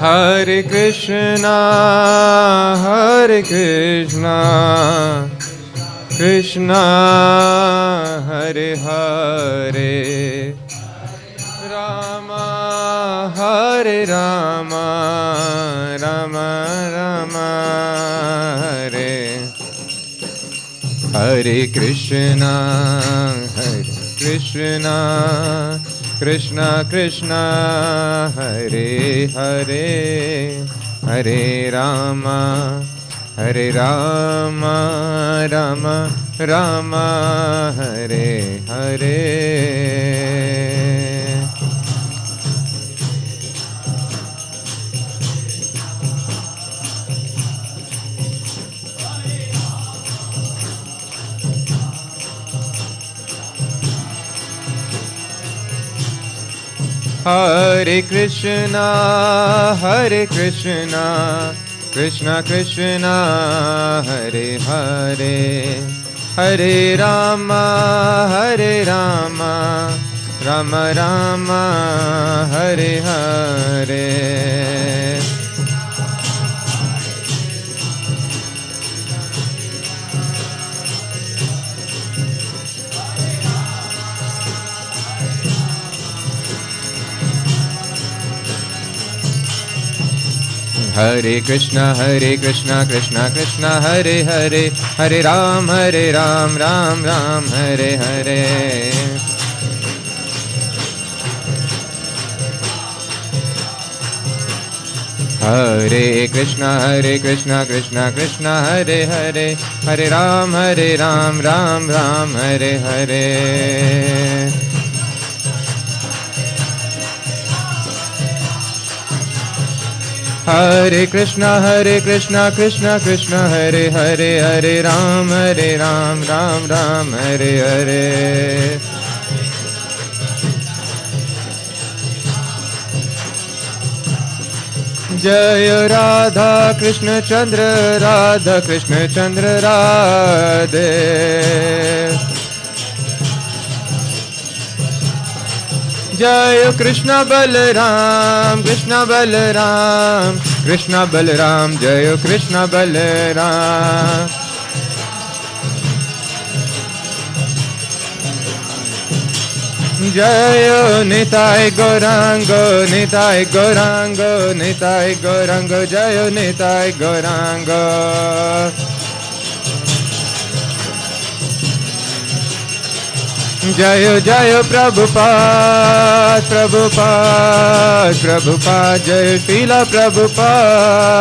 Hare Krishna, Hare Krishna, Krishna Hare Hare, Rama Hare Rama, Rama Rama Hare Hare Krishna, Hare Krishna, Krishna Krishna Hare Hare, Hare Rama, Hare Rama, Rama Rama Hare Hare. Hare Krishna, Hare Krishna, Krishna Krishna Hare Hare, Hare Rama, Hare Rama, Rama Rama Hare Hare. Hare Krishna, Krishna Krishna Hare Hare, Hare Ram, Ram Ram Hare Hare. Hare Krishna, Krishna Krishna Hare Hare, Hare Ram, Ram Ram Hare Hare. Hare Krishna, Krishna Krishna Hare Hare, Hare Ram, Ram Ram Hare Hare. Jai Radha Krishna Chandra, Radha Krishna Chandra Radhe. Jai Krishna Balaram, Krishna Balaram, Krishna Balaram, Jai Krishna Balaram. Jai Nitai Gaurango, Nitai Gaurango, Nitai Gaurango, Jai Nitai Gaurango. Jayo Jayo Prabhupada, Prabhupada, Prabhupada, Jayo Srila Prabhupada.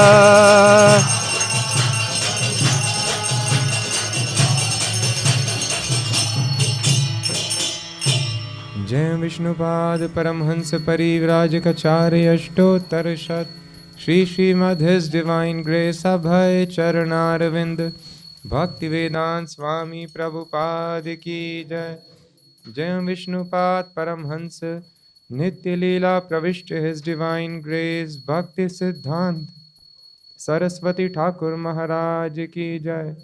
Jai Vishnupad Paramhans Parivrajacharya Ashtottara Shat Shri Śrīmad His Divine Grace Abhay Charanarvind Bhakti Vedant Swami Prabhupada Ki Jai. Jai Vishnupad Paramhans Nitya Leela Pravishta His Divine Grace Bhakti Siddhant Saraswati Thakur Maharaj Ki Jai.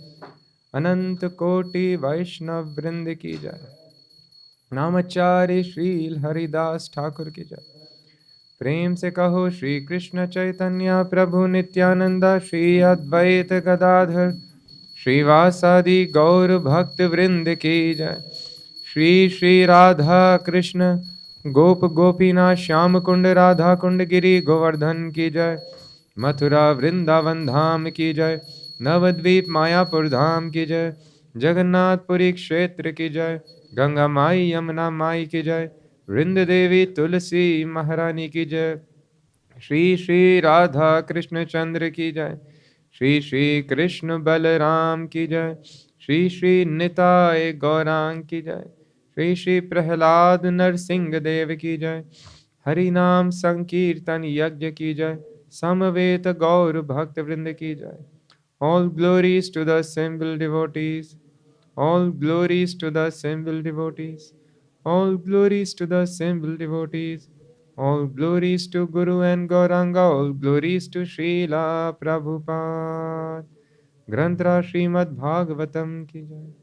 Anant Koti Vaishnav Vrind Ki Jai. नामचारी Shri Haridas Thakur की जय। प्रेम से कहो श्री कृष्ण चैतन्य प्रभु नित्यानंदा, श्री अद्वैत गदाधर श्रीवासादि गौर भक्त वृंद की जय। श्री श्री राधा कृष्ण गोप गोपीनाथ श्याम कुंड राधा कुंड गिरी गोवर्धन की जय। मथुरा वृंदावन धाम की जय। नवद्वीप मायापुर धाम की जय। जगन्नाथपुरी क्षेत्र की जय। गंगा माई यमुना माई की जय। वृंद देवी तुलसी महारानी की जय। श्री श्री राधा कृष्ण चंद्र की जय। श्री श्री कृष्ण बलराम की जय। श्री श्री निताय गौरांग की जय। श्री श्री प्रहलाद नरसिंह देव की जय। हरि नाम संकीर्तन यज्ञ की जय। समवेत गौर भक्त वृंद की जय। All glories to the assembled devotees. All glories to the assembled devotees. All glories to the assembled devotees. All glories to Guru and Gauranga, all glories to Srila Prabhupada. Grantra Śrīmad-Bhāgavatam ki jai.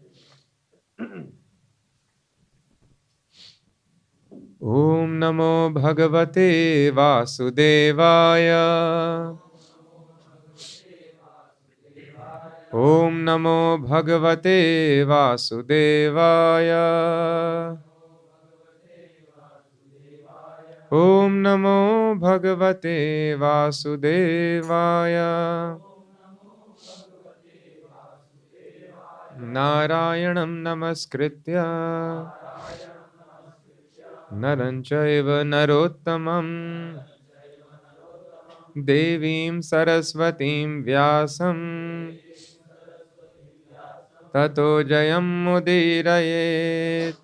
Om Namo Bhagavate Vasudevaya. Om Namo Bhagavate Vasudevaya. Om Namo Bhagavate Vasudevaya. Narayanam Namaskritya Naram Chaiva Narottamam Devim Saraswatim Vyasam Tato Jayam Mudirayet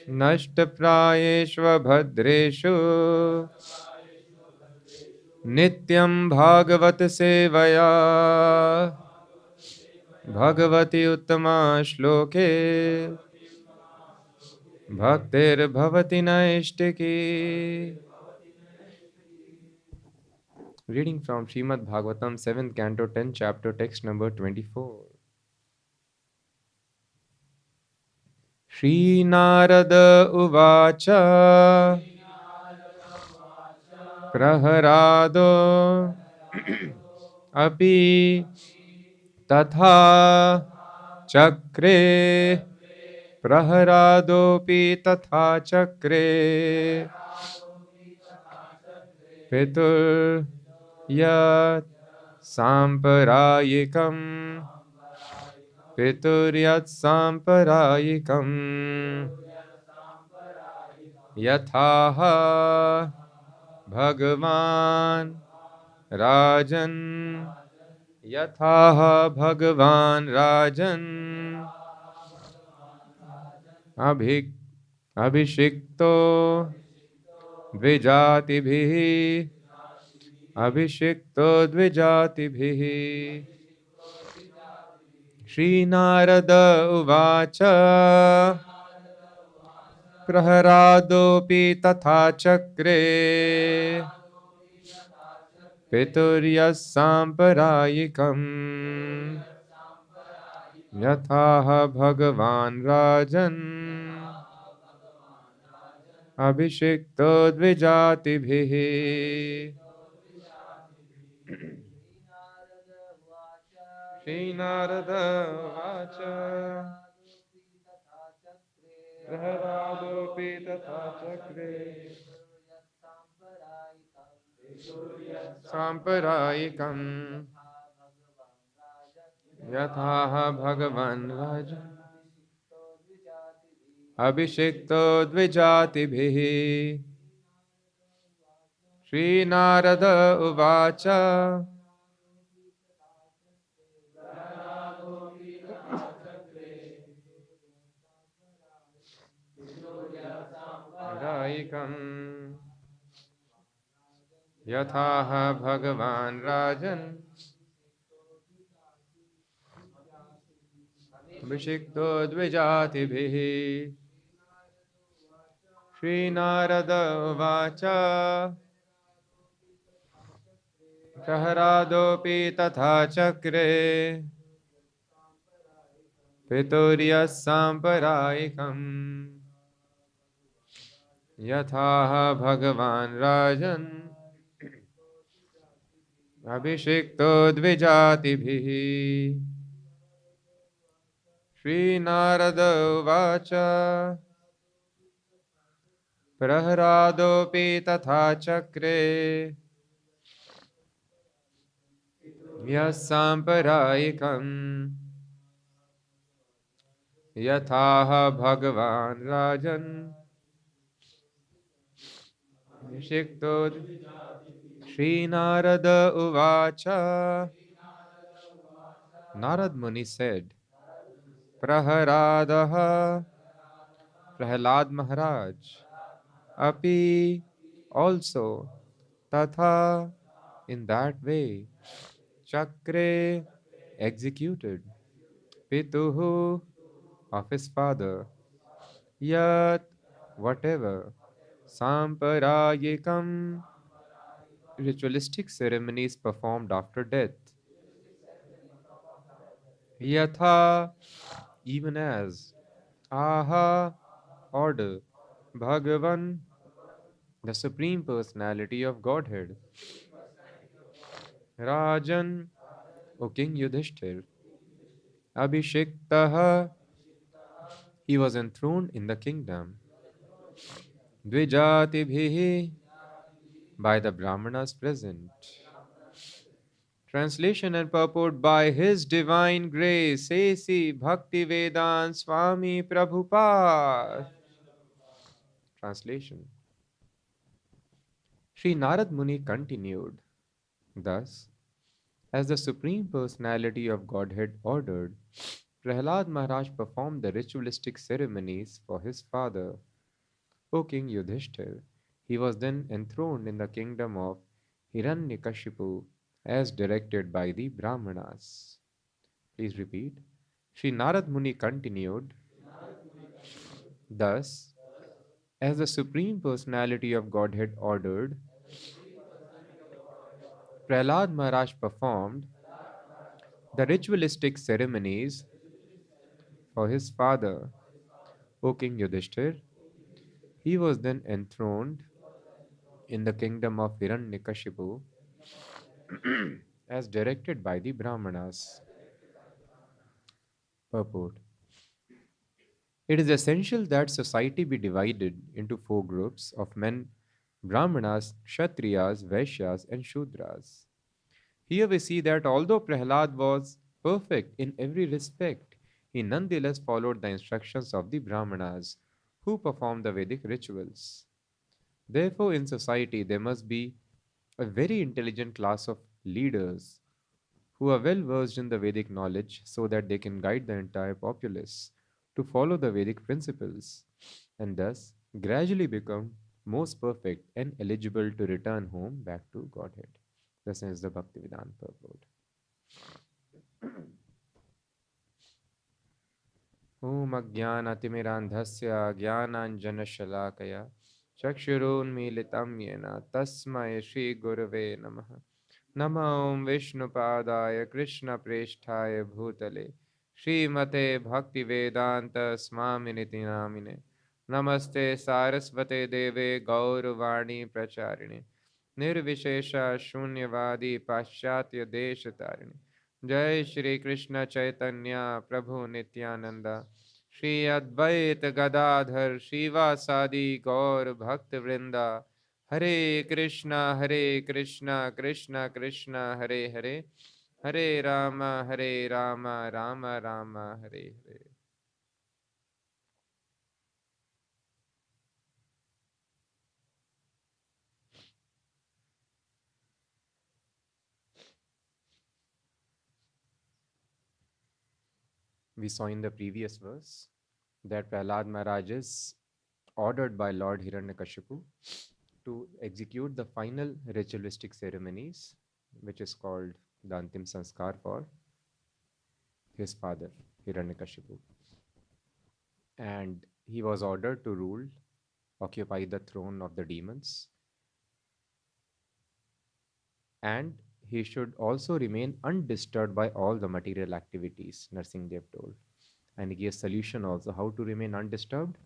Nashtaprayeshva Bhadreshu Nityam Bhagavat Sevaya Bhagavati Uttama Shloke Bhaktir Bhavati Naishtiki. Reading from Śrīmad-Bhāgavatam, 7th Canto, 10th Chapter, text number 24. Shri Narada Uvacha Prahlādo Api Tatha Chakre Prahlādopi Tatha Chakre Pitur Yat Samparayikam Pituryat Samparayikam Yathaha Bhagavan Rajan Yathaha Bhagavan Rajan Abhishikto Dvijatibhi Abhishikto Dvijatibhi. Shri Narada Uvacha Prahlādopi Tatha Chakre Pituryas Samparayikam Yathaha Bhagavan Rajan Abhishikto Dvijatibhi. Shri Narada Uvacha Prahlādopi Tatha Chakre Samparayikam Yathaha Bhagavan Rajan Abhishikto Dvijatibhi. Shri Narada Uvacha Samparayikam Yathaha Bhagavan Rajan Abhishikto Dvijatibhi. Shri Narada Uvacha Prahlādopi Tatha Chakre Pituryas Samparayikam Yathaha Bhagavan Rajan Abhishikto Dvijatibhi. Shri Narada Uvacha Prahlādopi Tatha Chakre Yas Samparayikam Yathaha Bhagavan Rajan Abhishikto. Shri Narada Uvacha. Narad Muni said, Prahlāda Prahlāda Mahārāja Api also Tatha in that way Chakre executed Pituhu of his father Yat whatever Samparayikam, ritualistic ceremonies performed after death. Yatha, even as. Aha, order. Bhagavan, the Supreme Personality of Godhead. Rajan, O King Yudhishthir. Abhishektaha, he was enthroned in the kingdom. Dvijatibhihi, by the Brahmanas present. Translation and purport by His Divine Grace, A.C. Bhaktivedanta Swami Prabhupada. Translation. Sri Narad Muni continued, thus, as the Supreme Personality of Godhead ordered, Prahlāda Mahārāja performed the ritualistic ceremonies for his father, O King Yudhishthir. He was then enthroned in the kingdom of Hiranyakashipu as directed by the Brahmanas. Please repeat. Sri Narad Muni continued, thus, as the Supreme Personality of Godhead ordered, Prahlāda Mahārāja performed the ritualistic ceremonies for his father, O King Yudhishthir. He was then enthroned in the kingdom of Hiranyakashipu as directed by the Brahmanas. Purport. It is essential that society be divided into four groups of men: Brahmanas, Kshatriyas, Vaishyas, and Shudras. Here we see that although Prahlad was perfect in every respect, he nonetheless followed the instructions of the Brahmanas, who performed the Vedic rituals. Therefore, in society, there must be a very intelligent class of leaders who are well versed in the Vedic knowledge so that they can guide the entire populace to follow the Vedic principles and thus gradually become most perfect and eligible to return home back to Godhead. This is the Bhaktivedanta purport. Om Ajnanatimirandhasya Jnananjanashalakaya Chakshurunmilitam Yena Tasmai Shri Gurave Namaha. Nama Om Vishnupadaya Krishna Presthaya Bhutale Srimate Bhaktivedanta Swaminiti Namine Namaste Sarasvate Deve Gauravani Pracharine Nirvishesha Shunyavadi Paschatya Deshatarine Jai Shri Krishna Chaitanya Prabhu Nityananda Shri Advait Gadadhar Shiva Sadi Gaur Bhakta Vrinda Hare Krishna Krishna Krishna Hare Hare Hare Rama Rama Rama Hare Hare. We saw in the previous verse that Prahlāda Mahārāja is ordered by Lord Hiranyakashipu to execute the final ritualistic ceremonies, which is called the Antim Sanskar for his father, Hiranyakashipu. And he was ordered to rule, occupy the throne of the demons, and he should also remain undisturbed by all the material activities, Narsingh told. And he gave solution also how to remain undisturbed.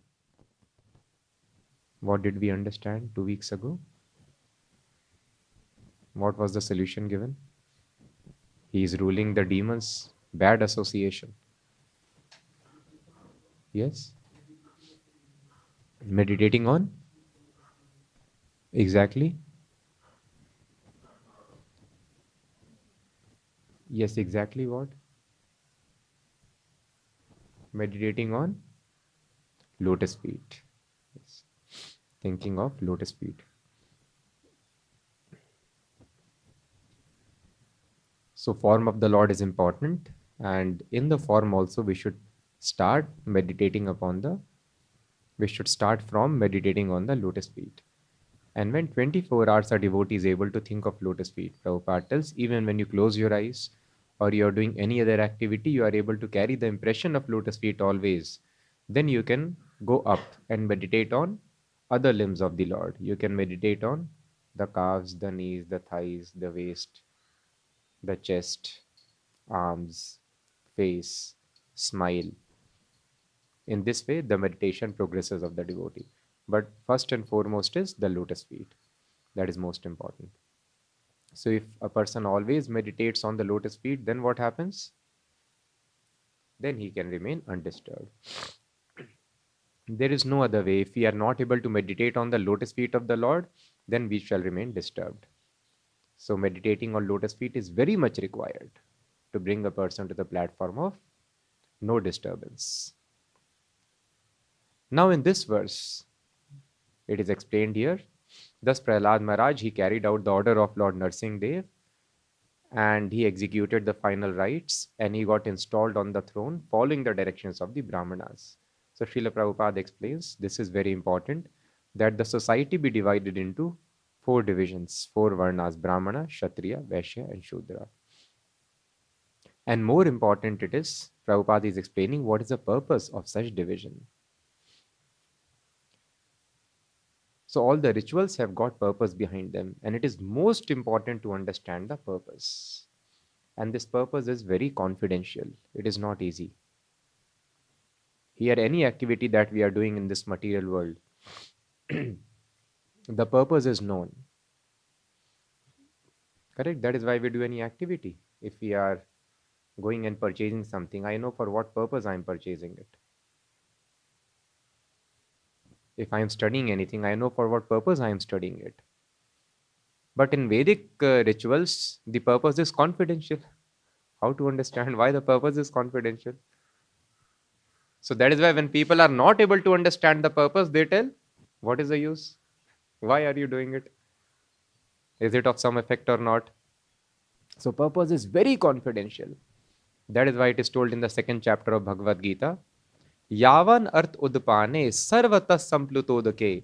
What did we understand 2 weeks ago? What was the solution given? He is ruling the demons, bad association. Yes? Meditating on? Exactly? Yes, exactly what? Meditating on lotus feet. Yes. Thinking of lotus feet. So form of the Lord is important, and in the form also we should start from meditating on the lotus feet. And when 24 hours a devotee is able to think of lotus feet, Prabhupada tells, even when you close your eyes or you are doing any other activity, you are able to carry the impression of lotus feet always. Then you can go up and meditate on other limbs of the Lord. You can meditate on the calves, the knees, the thighs, the waist, the chest, arms, face, smile. In this way, the meditation progresses of the devotee. But first and foremost is the lotus feet. That is most important. So if a person always meditates on the lotus feet, then what happens? Then he can remain undisturbed. There is no other way. If we are not able to meditate on the lotus feet of the Lord, then we shall remain disturbed. So meditating on lotus feet is very much required to bring a person to the platform of no disturbance. Now in this verse, it is explained here, thus Prahlāda Mahārāja, he carried out the order of Lord Narsingh and he executed the final rites and he got installed on the throne following the directions of the Brahmanas. So Srila Prabhupada explains, this is very important, that the society be divided into 4 divisions, 4 varnas, Brahmana, Kshatriya, Vaishya and Shudra. And more important it is, Prabhupada is explaining what is the purpose of such division. So all the rituals have got purpose behind them, and it is most important to understand the purpose. And this purpose is very confidential. It is not easy. Here, any activity that we are doing in this material world, the purpose is known. Correct? That is why we do any activity. If we are going and purchasing something, I know for what purpose I am purchasing it. If I am studying anything, I know for what purpose I am studying it. But in Vedic rituals, the purpose is confidential. How to understand why the purpose is confidential? So that is why when people are not able to understand the purpose, they tell, what is the use? Why are you doing it? Is it of some effect or not? So purpose is very confidential. That is why it is told in the 2nd chapter of Bhagavad Gita, Yavan arth udpane sarvata samplutodake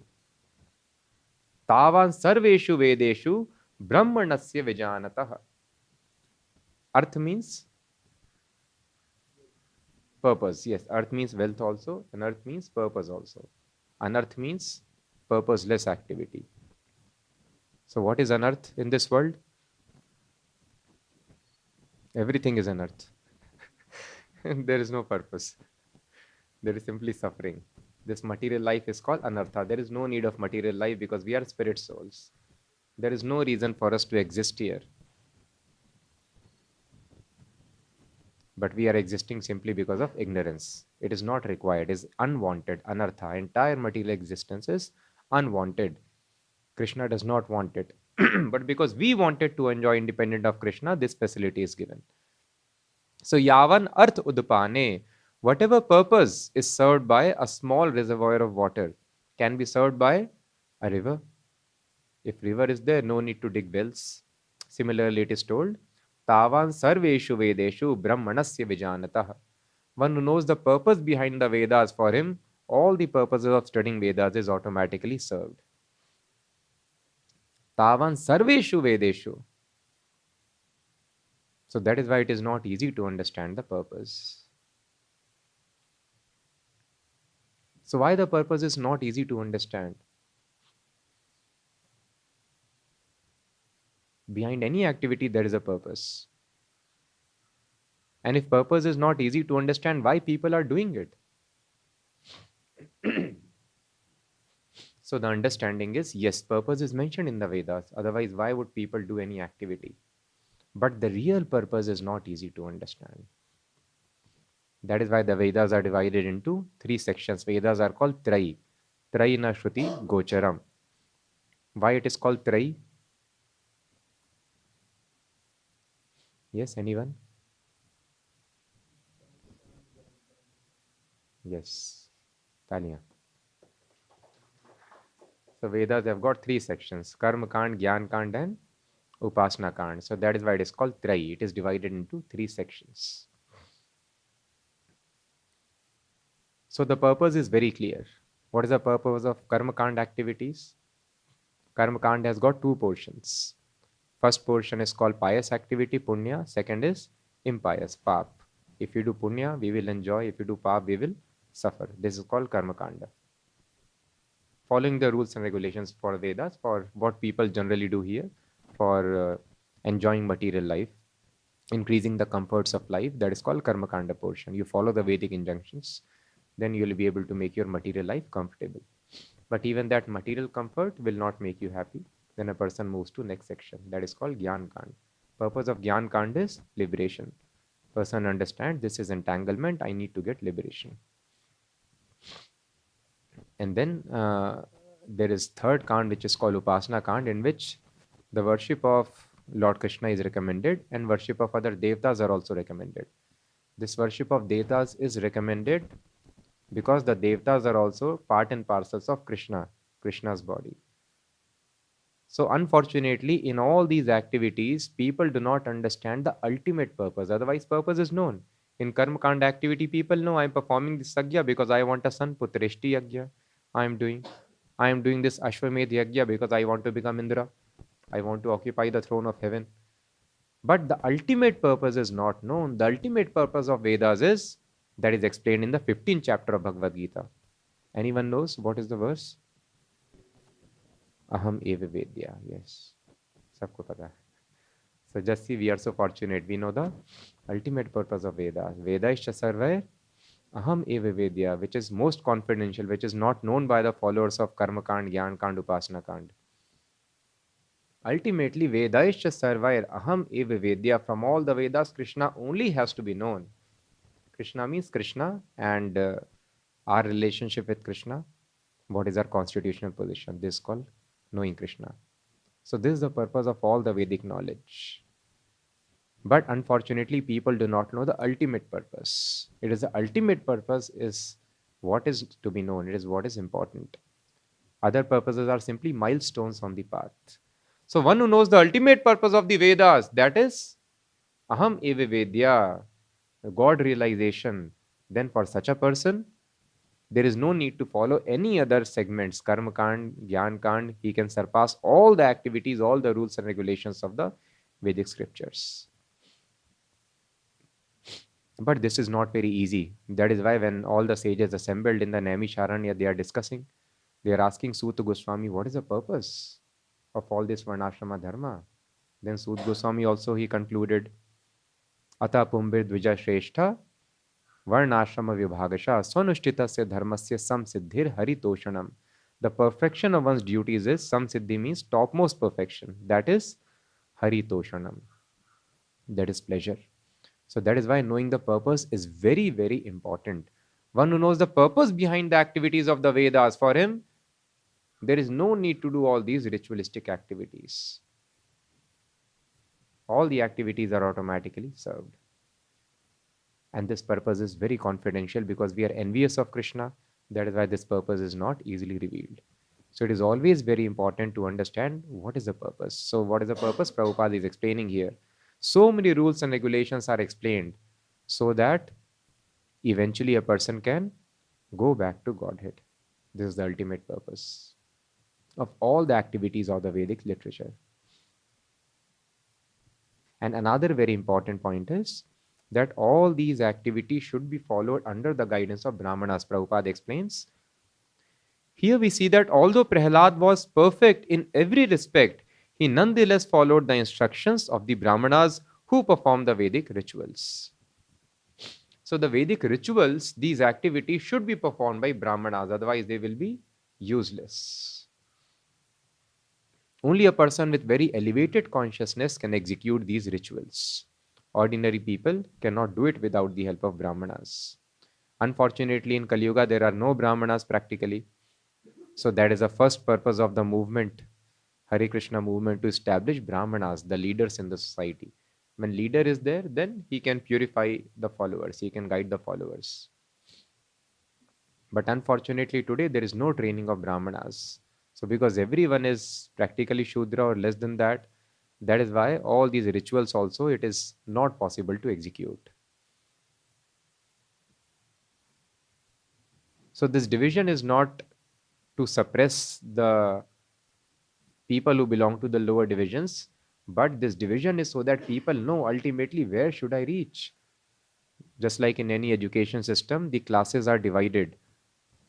tavan sarveshu vedeshu brahmanasya vijanatah. Arth means purpose. Yes, earth means wealth also, and earth means purpose also. Unearth means purposeless activity. So what is unearth in this world? Everything is unearth. There is no purpose. There is simply suffering. This material life is called anartha. There is no need of material life because we are spirit souls. There is no reason for us to exist here. But we are existing simply because of ignorance. It is not required, it is unwanted, anartha. Entire material existence is unwanted. Krishna does not want it. But because we wanted to enjoy independent of Krishna, this facility is given. So yavan arth udpane, whatever purpose is served by a small reservoir of water can be served by a river. If river is there, no need to dig wells. Similarly, it is told, Tavan sarveshu vedeshu brahmanasya vijanatah. One who knows the purpose behind the Vedas, for him, all the purposes of studying Vedas is automatically served. Tavan sarveshu vedeshu. So that is why it is not easy to understand the purpose. So why the purpose is not easy to understand? Behind any activity, there is a purpose. And if purpose is not easy to understand, why people are doing it? So the understanding is, yes, purpose is mentioned in the Vedas. Otherwise, why would people do any activity? But the real purpose is not easy to understand. That is why the Vedas are divided into 3 sections. Vedas are called Trai. Trai na Shruti Gocharam. Why it is called Trai? Yes, anyone? Yes. Tanya. So Vedas have got 3 sections. Karma Kand, Gyan Kand and Upasana Kand. So that is why it is called Trai. It is divided into 3 sections. So the purpose is very clear. What is the purpose of Karma Kand activities? Karma Kand has got 2 portions. First portion is called pious activity, punya. Second is impious, pap. If you do punya, we will enjoy. If you do pap, we will suffer. This is called Karma Kanda. following the rules and regulations for Vedas, for what people generally do here, for enjoying material life, increasing the comforts of life. That is called karma kanda portion. You follow the Vedic injunctions, then you will be able to make your material life comfortable. But even that material comfort will not make you happy. Then a person moves to next section. That is called Gyan Kand. Purpose of Gyan Kand is liberation. Person understands this is entanglement. I need to get liberation. And then there is third Kand, which is called Upasana Kand, in which the worship of Lord Krishna is recommended and worship of other Devtas are also recommended. This worship of Devtas is recommended because the Devtas are also part and parcels of Krishna, Krishna's body. So unfortunately, in all these activities, people do not understand the ultimate purpose. Otherwise, purpose is known. In Karma Kanda activity, people know I am performing this Yagya because I want a son, Putreshti Yagya. I am doing this Ashwamedh Yagya because I want to become Indra. I want to occupy the throne of heaven. But the ultimate purpose is not known. The ultimate purpose of Vedas is, that is explained in the 15th chapter of Bhagavad Gita. Anyone knows what is the verse? Aham eva vedya. Yes. Sabko pata hai. So just see, we are so fortunate. We know the ultimate purpose of Vedas. Veda is sarvair aham eva vedya, which is most confidential, which is not known by the followers of Karma Kand, Gyan Kand, Upasana Kand. Ultimately, Veda is sarvair aham eva vedya. From all the Vedas, Krishna only has to be known. Krishna means Krishna and our relationship with Krishna. What is our constitutional position? This is called knowing Krishna. So this is the purpose of all the Vedic knowledge. But unfortunately, people do not know the ultimate purpose. It is the ultimate purpose is what is to be known. It is what is important. Other purposes are simply milestones on the path. So one who knows the ultimate purpose of the Vedas, that is aham eva vedya, God realization, then for such a person, there is no need to follow any other segments, Karma Kand, Gyan Kand. He can surpass all the activities, all the rules and regulations of the Vedic scriptures. But this is not very easy. That is why when all the sages assembled in the Naimisharanya, they are discussing, they are asking Sutta Goswami, what is the purpose of all this Varnashrama Dharma? Then Sutta Goswami also, he concluded, Ata Pumbir Dvija Shrestha Varnashrama Vibhagasha Swanushthitasya Dharmasya Samsiddhir Haritoshanam. The perfection of one's duties is, Samsiddhi means topmost perfection. That is Haritoshanam. That is pleasure. So that is why knowing the purpose is very, very important. One who knows the purpose behind the activities of the Vedas, for him, there is no need to do all these ritualistic activities. All the activities are automatically served. And this purpose is very confidential because we are envious of Krishna. That is why this purpose is not easily revealed. So it is always very important to understand what is the purpose. So what is the purpose? Prabhupada is explaining here. So many rules and regulations are explained so that eventually a person can go back to Godhead. This is the ultimate purpose of all the activities of the Vedic literature. And another very important point is that all these activities should be followed under the guidance of Brahmanas. Prabhupada explains. Here we see that although Prahlāda was perfect in every respect, he nonetheless followed the instructions of the Brahmanas who performed the Vedic rituals. So the Vedic rituals, these activities should be performed by Brahmanas, otherwise they will be useless. Only a person with very elevated consciousness can execute these rituals. Ordinary people cannot do it without the help of Brahmanas. Unfortunately, in Kali Yuga, there are no Brahmanas practically. So that is the first purpose of the movement, Hare Krishna movement, to establish Brahmanas, the leaders in the society. When leader is there, then he can purify the followers, he can guide the followers. But unfortunately today, there is no training of Brahmanas. So because everyone is practically Shudra or less than that, that is why all these rituals also, it is not possible to execute. So this division is not to suppress the people who belong to the lower divisions, but this division is so that people know ultimately where should I reach. Just like in any education system, the classes are divided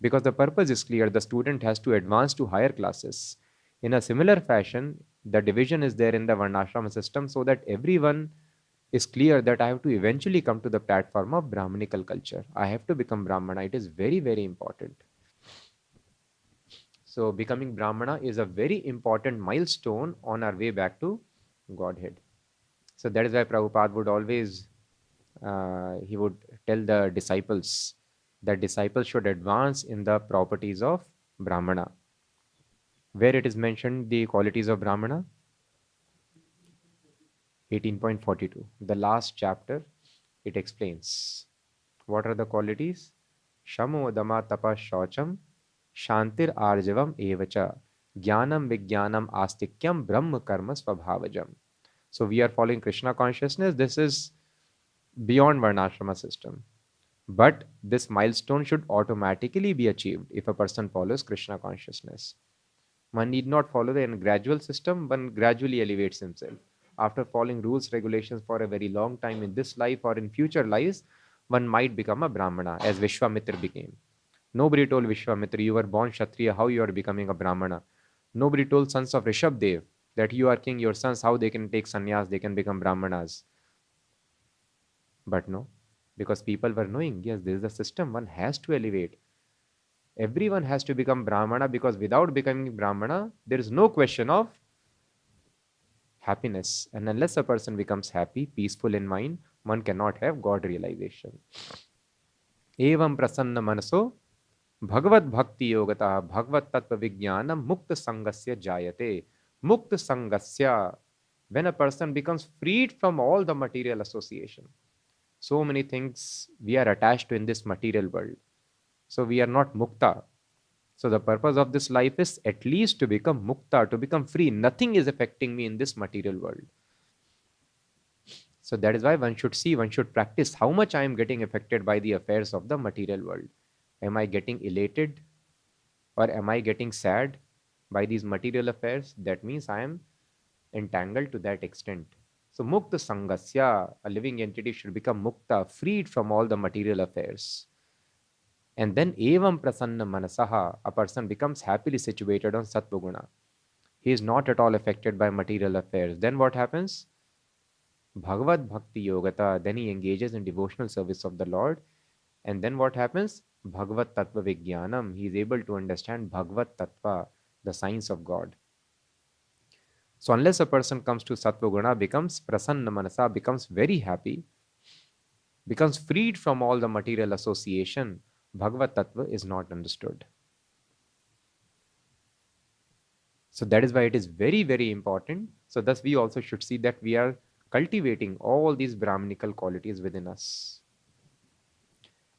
Because the purpose is clear, the student has to advance to higher classes. In a similar fashion, the division is there in the Varnashrama system so that everyone is clear that I have to eventually come to the platform of Brahmanical culture. I have to become Brahmana. It is very, very important. So becoming Brahmana is a very important milestone on our way back to Godhead. So that is why Prabhupada would always, he would tell the disciples that disciples should advance in the properties of Brahmana. Where it is mentioned the qualities of Brahmana? 18.42. The last chapter, it explains. What are the qualities? Shamo dama tapa shaucham shantir arjavam evacha jnanam vijnanam astikyam brahma karma svabhavajam. So we are following Krishna consciousness. This is beyond Varnashrama system. But this milestone should automatically be achieved if a person follows Krishna consciousness. One need not follow the gradual system, one gradually elevates himself. After following rules, regulations for a very long time in this life or in future lives, one might become a Brahmana, as Vishwamitra became. Nobody told Vishwamitra, you were born Kshatriya, how you are becoming a Brahmana. Nobody told sons of Rishabdev that you are king, your sons, how they can take sannyas, they can become Brahmanas. But no, because people were knowing, yes, this is the system, one has to elevate. Everyone has to become Brahmana, because without becoming Brahmana, there is no question of happiness. And unless a person becomes happy, peaceful in mind, one cannot have God realization. Evam prasanna manaso bhagavad bhakti yogata bhagavad tattva vijnanam mukta sangasya jayate. Mukta sangasya, when a person becomes freed from all the material association. So many things we are attached to in this material world. So we are not mukta. So the purpose of this life is at least to become mukta, to become free. Nothing is affecting me in this material world. So that is why one should see, one should practice how much I am getting affected by the affairs of the material world. Am I getting elated or am I getting sad by these material affairs? That means I am entangled to that extent. So mukta sangasya, a living entity should become mukta, freed from all the material affairs. And then evam prasanna manasaha, a person becomes happily situated on sattva guna. He is not at all affected by material affairs. Then what happens? Bhagavad bhakti yogata, then he engages in devotional service of the Lord. And then what happens? Bhagavad tattva vijnanam, he is able to understand Bhagavad tattva, the science of God. So unless a person comes to sattva guna, becomes prasanna manasa, becomes very happy, becomes freed from all the material association, Bhagavad tattva is not understood. So that is why it is very, very important. So thus we also should see that we are cultivating all these Brahmanical qualities within us.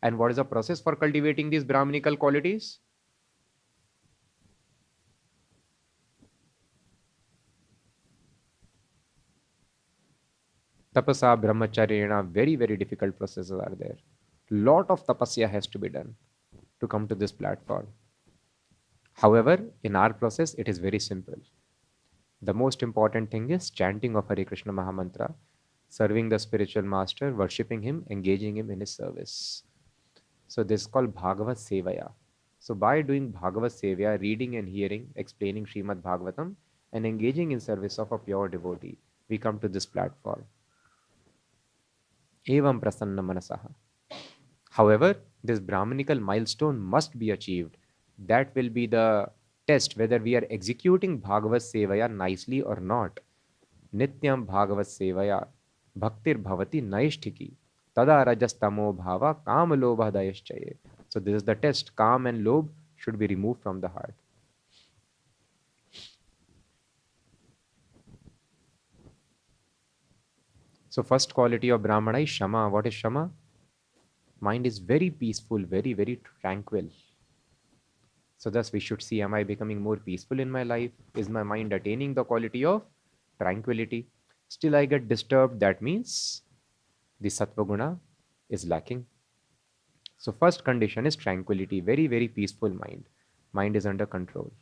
And what is the process for cultivating these Brahmanical qualities? Tapasa, brahmacharyena, very, very difficult processes are there. Lot of tapasya has to be done to come to this platform. However, in our process, it is very simple. The most important thing is chanting of Hare Krishna Mahamantra, serving the spiritual master, worshipping him, engaging him in his service. So this is called Bhagavad Sevaya. So by doing Bhagavad Sevaya, reading and hearing, explaining Śrīmad-Bhāgavatam, and engaging in service of a pure devotee, we come to this platform. Evam prasanna manasaha. However, this Brahmanical milestone must be achieved. That will be the test whether we are executing Bhagavad Sevaya nicely or not. Nityam Bhagavad Sevaya Bhaktir Bhavati Naishthiki Tada Rajastamo Bhava Kam Lobha Dayaschaye. So this is the test. Kam and Lobh should be removed from the heart. So first quality of Brahmana is Shama. What is Shama? Mind is very peaceful, very, very tranquil. So thus we should see, am I becoming more peaceful in my life? Is my mind attaining the quality of tranquility? Still I get disturbed, that means the sattva guna is lacking. So first condition is tranquility, very, very peaceful mind. Mind is under control.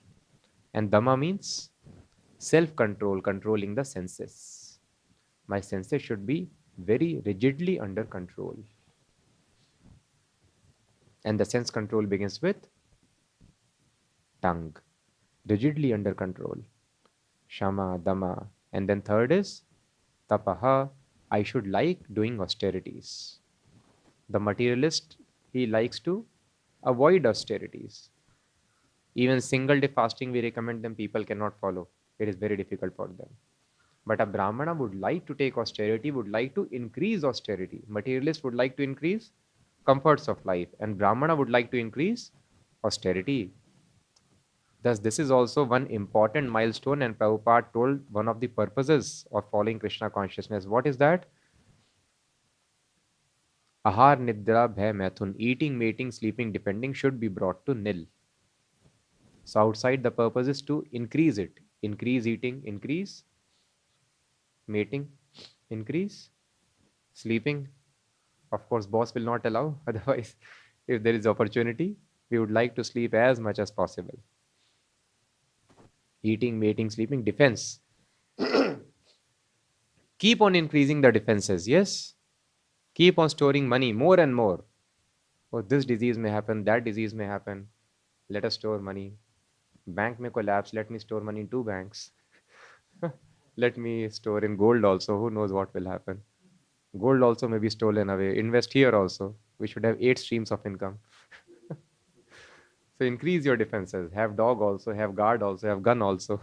And dhamma means self-control, controlling the senses. My senses should be very rigidly under control. And the sense control begins with tongue, rigidly under control. Shama, Dama. And then third is Tapaha. I should like doing austerities. The materialist, he likes to avoid austerities. Even single day fasting, we recommend them, people cannot follow. It is very difficult for them. But a Brahmana would like to take austerity, would like to increase austerity. Materialist would like to increase comforts of life, and Brahmana would like to increase austerity. Thus, this is also one important milestone, and Prabhupada told one of the purposes of following Krishna consciousness. What is that? Ahar, Nidra, Bhay, Maithun, eating, mating, sleeping, depending should be brought to nil. So outside the purpose is to increase it. Increase eating, increase mating, increase sleeping. Of course, boss will not allow. Otherwise, if there is opportunity, we would like to sleep as much as possible. Eating, mating, sleeping, defense. Keep on increasing the defenses, yes? Keep on storing money more and more. Oh, this disease may happen, that disease may happen. Let us store money. Bank may collapse, let me store money in 2 banks. Let me store in gold also, who knows what will happen. Gold also may be stolen away. Invest here also. We should have 8 streams of income. So increase your defenses. Have dog also, have guard also, have gun also.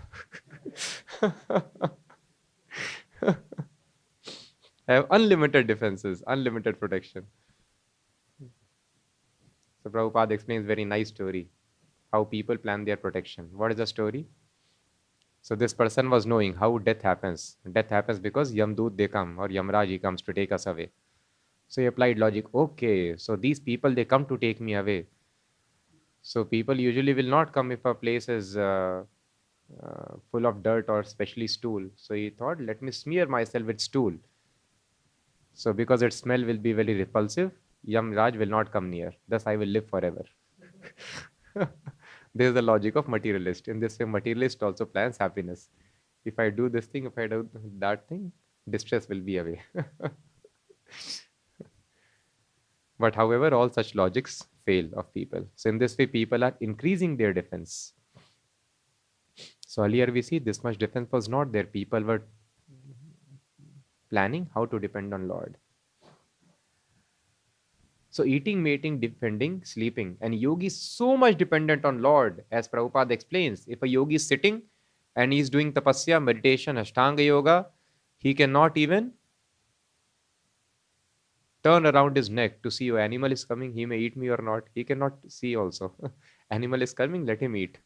Have unlimited defenses, unlimited protection. So Prabhupada explains very nice story. How people plan their protection. What is the story? So this person was knowing how death happens. Death happens because Yamdut they come, or Yamraj comes to take us away. So he applied logic. Okay, so these people, they come to take me away. So people usually will not come if a place is full of dirt or especially stool. So he thought, let me smear myself with stool. So because its smell will be very repulsive, Yamraj will not come near. Thus I will live forever. This is the logic of materialist. In this way, materialist also plans happiness. If I do this thing, if I do that thing, distress will be away. But however, all such logics fail of people. So in this way, people are increasing their defense. So earlier we see this much defense was not there. People were planning how to depend on Lord. So eating, mating, defending, sleeping. And yogi is so much dependent on Lord. As Prabhupada explains, if a yogi is sitting and he is doing tapasya, meditation, ashtanga yoga, he cannot even turn around his neck to see, oh, animal is coming, he may eat me or not. He cannot see also. Animal is coming, let him eat.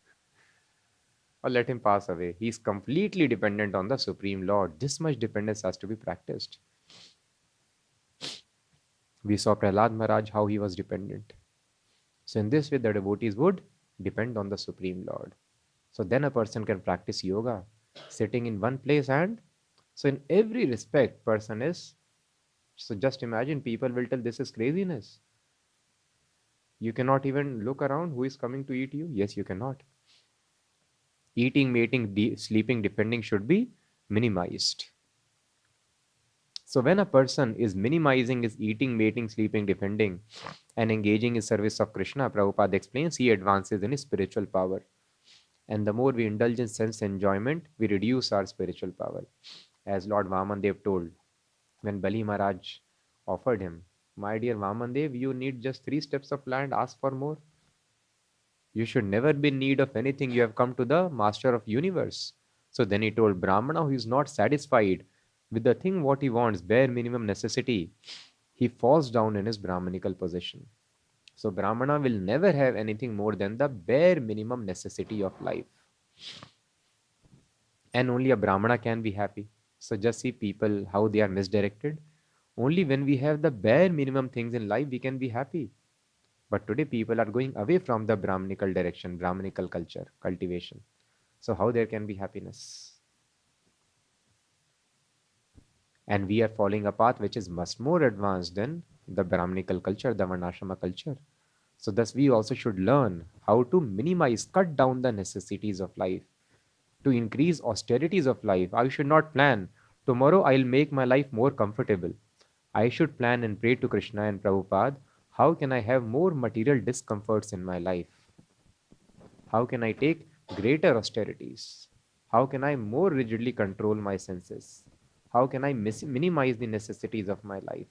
Or let him pass away. He is completely dependent on the Supreme Lord. This much dependence has to be practiced. We saw Prahlāda Mahārāja, how he was dependent. So in this way, the devotees would depend on the Supreme Lord. So then a person can practice yoga, sitting in one place, and so in every respect, person is. So just imagine, people will tell this is craziness. You cannot even look around who is coming to eat you. Yes, you cannot. Eating, mating, sleeping, depending should be minimized. So when a person is minimizing his eating, mating, sleeping, defending, and engaging in service of Krishna, Prabhupada explains, he advances in his spiritual power. And the more we indulge in sense enjoyment, we reduce our spiritual power. As Lord Vamandev told, when Bali Maharaj offered him, my dear Vamandev, you need just 3 steps of land, ask for more. You should never be in need of anything. You have come to the master of universe. So then he told Brahmana who is not satisfied with the thing what he wants, bare minimum necessity, he falls down in his Brahmanical position. So Brahmana will never have anything more than the bare minimum necessity of life. And only a Brahmana can be happy. So just see people, how they are misdirected. Only when we have the bare minimum things in life, we can be happy. But today people are going away from the Brahmanical direction, Brahmanical culture, cultivation. So how there can be happiness? And we are following a path which is much more advanced than the Brahmanical culture, the Varnashrama culture. So thus we also should learn how to minimize, cut down the necessities of life, to increase austerities of life. I should not plan, tomorrow I'll make my life more comfortable. I should plan and pray to Krishna and Prabhupada, how can I have more material discomforts in my life? How can I take greater austerities? How can I more rigidly control my senses? How can I minimize the necessities of my life?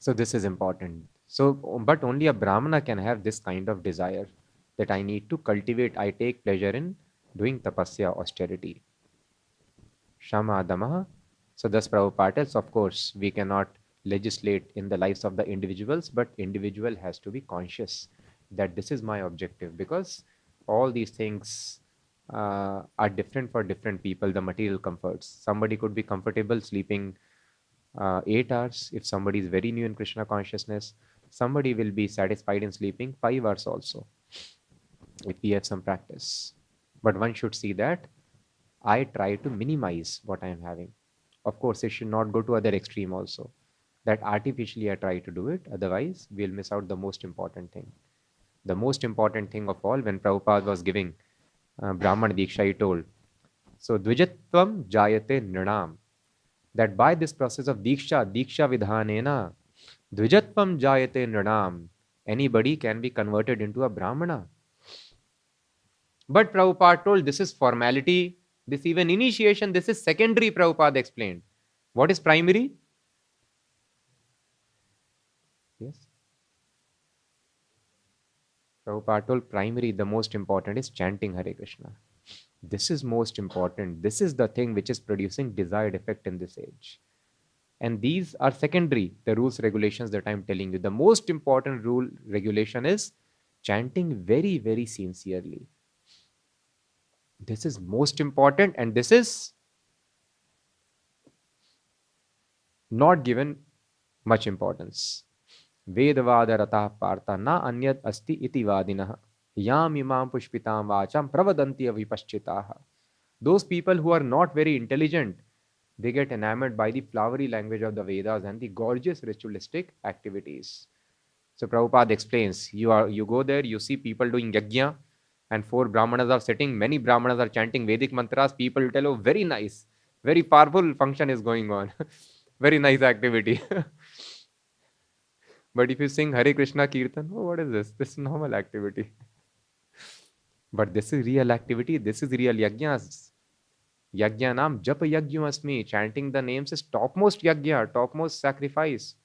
So this is important. So, but only a Brahmana can have this kind of desire that I need to cultivate. I take pleasure in doing tapasya, austerity. Shama Damaha. So thus Prabhupada tells, of course, we cannot legislate in the lives of the individuals, but individual has to be conscious that this is my objective, because all these things are different for different people. The material comforts. Somebody could be comfortable sleeping 8 hours if somebody is very new in Krishna consciousness. Somebody will be satisfied in sleeping 5 hours also if we have some practice. But one should see that I try to minimize what I am having. Of course, it should not go to other extreme also. That artificially I try to do it, otherwise we'll miss out the most important thing. The most important thing of all, when Prabhupada was giving Brahman Diksha, he told, so Dvijatvam Jayate Nrinam, that by this process of Diksha Vidhanena, Dvijatvam Jayate Nrinam, anybody can be converted into a Brahmana. But Prabhupada told this is formality, this even initiation, this is secondary, Prabhupada explained. What is primary? Yes. Prabhupada told primary, the most important is chanting Hare Krishna. This is most important. This is the thing which is producing desired effect in this age. And these are secondary, the rules, regulations that I'm telling you. The most important rule, regulation is chanting very, very sincerely. This is most important, and this is not given much importance. Vedavada ratah partha na anyat asti iti vadinah yam imam pushpitam vacham pravadanti avipaschitaha. Those people who are not very intelligent, they get enamored by the flowery language of the Vedas and the gorgeous ritualistic activities. So Prabhupada explains, you go there, you see people doing yajna, and 4 brahmanas are sitting, many brahmanas are chanting Vedic mantras. People tell, oh, very nice, very powerful function is going on. Very nice activity. But if you sing Hare Krishna Kirtan, oh, what is this? This is normal activity. But this is real activity. This is real yajnas. Yajna naam japa yajna asmi. Chanting the names is topmost yajna, topmost sacrifice.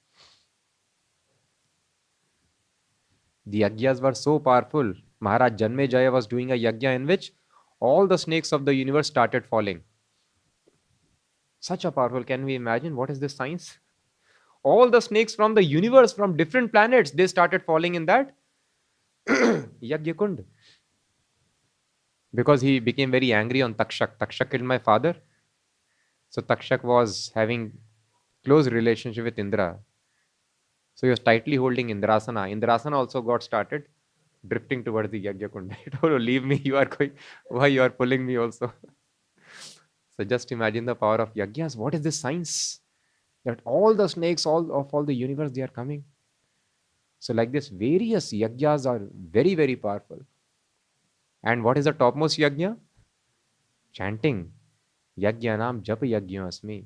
The yajnas were so powerful. Maharaj Janmejaya was doing a yajna in which all the snakes of the universe started falling. Such a powerful, can we imagine what is this science? All the snakes from the universe, from different planets, they started falling in that Yajna Kund. Because he became very angry on Takshak. Takshak killed my father. So Takshak was having close relationship with Indra. So he was tightly holding Indrasana. Indrasana also got started drifting towards the Yajna Kund. He told, oh, leave me, you are going, why you are pulling me also? So just imagine the power of yajnas. What is this science? That all the snakes, all the universe, they are coming. So like this, various yajnas are very, very powerful. And what is the topmost yajna? Chanting. Yajnanam japa yajna asmi.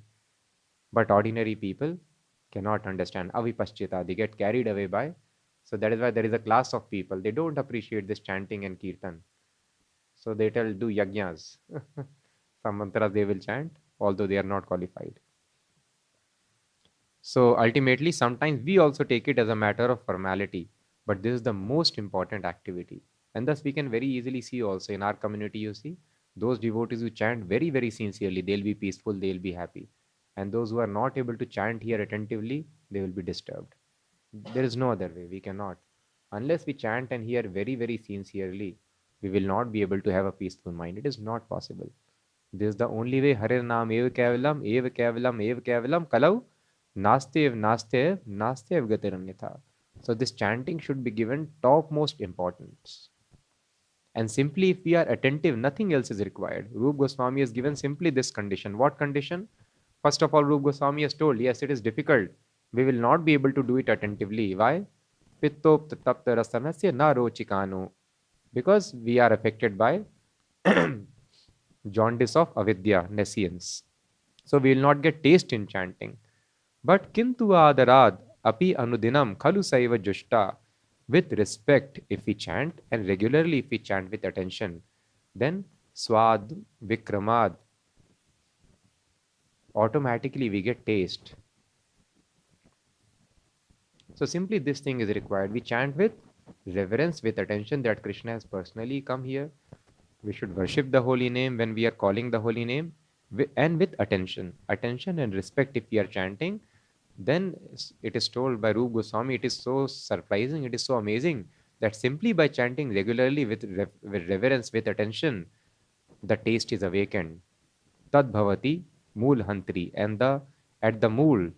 But ordinary people cannot understand. Avipaschita, they get carried away by. So that is why there is a class of people. They don't appreciate this chanting and kirtan. So they tell, do yajnas. Some mantras they will chant, although they are not qualified. So ultimately, sometimes we also take it as a matter of formality. But this is the most important activity. And thus we can very easily see also in our community, you see, those devotees who chant very, very sincerely, they'll be peaceful, they'll be happy. And those who are not able to chant here attentively, they will be disturbed. There is no other way. We cannot. Unless we chant and hear very, very sincerely, we will not be able to have a peaceful mind. It is not possible. This is the only way. Hare Naam eva kevalam, eva kevalam, eva kevalam, kalau nastev, nastev, nastev gatiranyatha. So this chanting should be given topmost importance. And simply if we are attentive, nothing else is required. Rupa Goswami has given simply this condition. What condition? First of all, Rupa Goswami has told, yes, it is difficult. We will not be able to do it attentively. Why? Pittopta tapta rasanasya na rochikano. Because we are affected by jaundice of avidya, nescience. So we will not get taste in chanting. But kintu adarad api anudinam khalu saiva jushta with respect if we chant, and regularly if we chant with attention, then swad vikramad, automatically we get taste. So simply this thing is required. We chant with reverence, with attention that Krishna has personally come here. We should worship the holy name when we are calling the holy name, and with attention. Attention and respect if we are chanting. Then it is told by Rup Goswami, it is so surprising, it is so amazing that simply by chanting regularly with reverence, with attention, the taste is awakened. Tad bhavati mool hantri, and at the mool,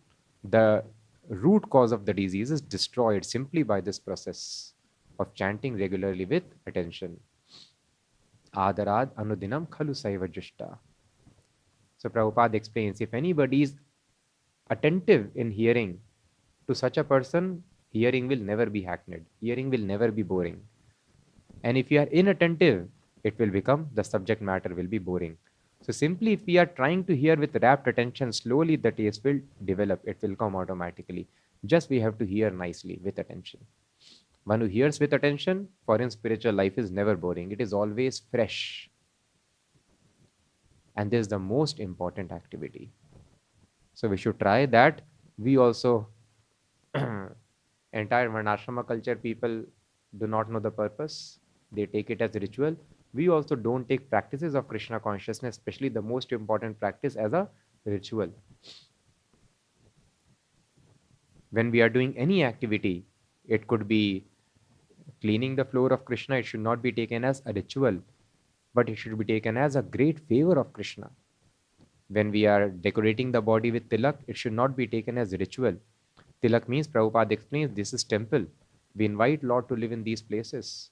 the root cause of the disease is destroyed simply by this process of chanting regularly with attention. Adarad anudinam khalu saiva jushta. So Prabhupada explains, if anybody is attentive in hearing, to such a person, hearing will never be hackneyed. Hearing will never be boring. And if you are inattentive, it will become, the subject matter will be boring. So simply if we are trying to hear with rapt attention, slowly the taste will develop. It will come automatically. Just we have to hear nicely with attention. One who hears with attention, for him spiritual life is never boring. It is always fresh. And this is the most important activity. So we should try that. We also, entire Varnashrama culture people do not know the purpose. They take it as a ritual. We also don't take practices of Krishna consciousness, especially the most important practice, as a ritual. When we are doing any activity, it could be cleaning the floor of Krishna, it should not be taken as a ritual, but it should be taken as a great favor of Krishna. When we are decorating the body with tilak, it should not be taken as a ritual. Tilak means, Prabhupada explains, this is temple. We invite Lord to live in these places.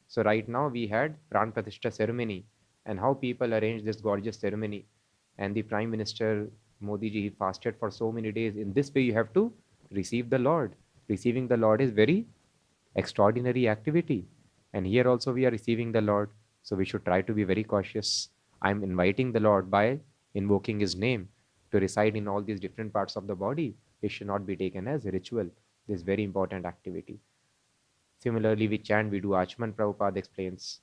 So right now we had Pran Pratishtha ceremony, and how people arranged this gorgeous ceremony. And the Prime Minister Modi ji, he fasted for so many days. In this way you have to receive the Lord. Receiving the Lord is very extraordinary activity. And here also we are receiving the Lord. So we should try to be very cautious. I'm inviting the Lord by invoking his name to reside in all these different parts of the body. It should not be taken as a ritual. This is very important activity. Similarly, we chant, we do Achman, Prabhupada explains.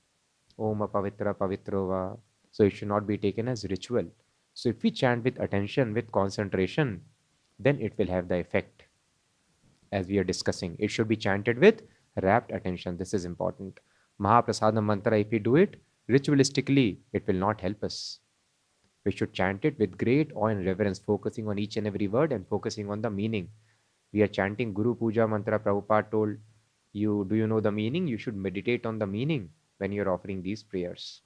Om Apavitra Pavitrova. So it should not be taken as ritual. So if we chant with attention, with concentration, then it will have the effect. As we are discussing, it should be chanted with rapt attention. This is important. Mahaprasadam mantra, if we do it ritualistically, it will not help us. We should chant it with great awe and reverence, focusing on each and every word and focusing on the meaning. We are chanting Guru Puja mantra. Prabhupada told you, do you know the meaning? You should meditate on the meaning when you are offering these prayers.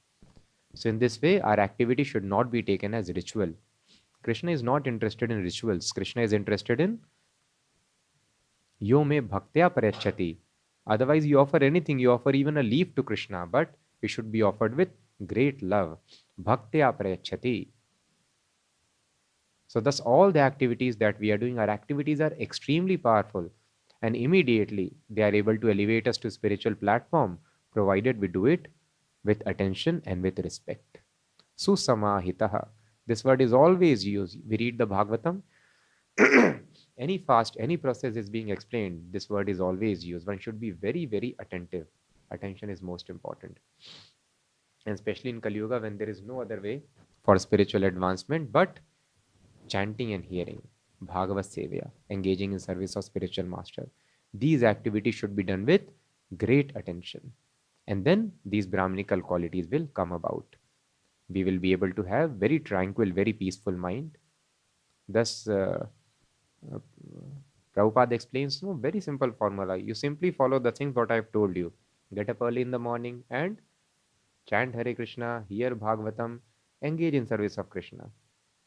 So in this way, our activity should not be taken as ritual. Krishna is not interested in rituals. Krishna is interested in yo me bhaktya parachati. Otherwise, you offer anything, you offer even a leaf to Krishna, but it should be offered with great love. Bhaktya parachati. So thus all the activities that we are doing, our activities are extremely powerful, and immediately they are able to elevate us to spiritual platform, provided we do it with attention and with respect. Susamahitaha. This word is always used. We read the Bhagavatam. Any fast, any process is being explained, this word is always used. One should be very, very attentive. Attention is most important. And especially in Kali Yuga, when there is no other way for spiritual advancement but chanting and hearing, Bhagavad Sevya, engaging in service of spiritual master. These activities should be done with great attention. And then these Brahminical qualities will come about. We will be able to have very tranquil, very peaceful mind. Thus, Prabhupada explains, no, very simple formula. You simply follow the things what I have told you. Get up early in the morning and chant Hare Krishna, hear Bhagavatam, engage in service of Krishna.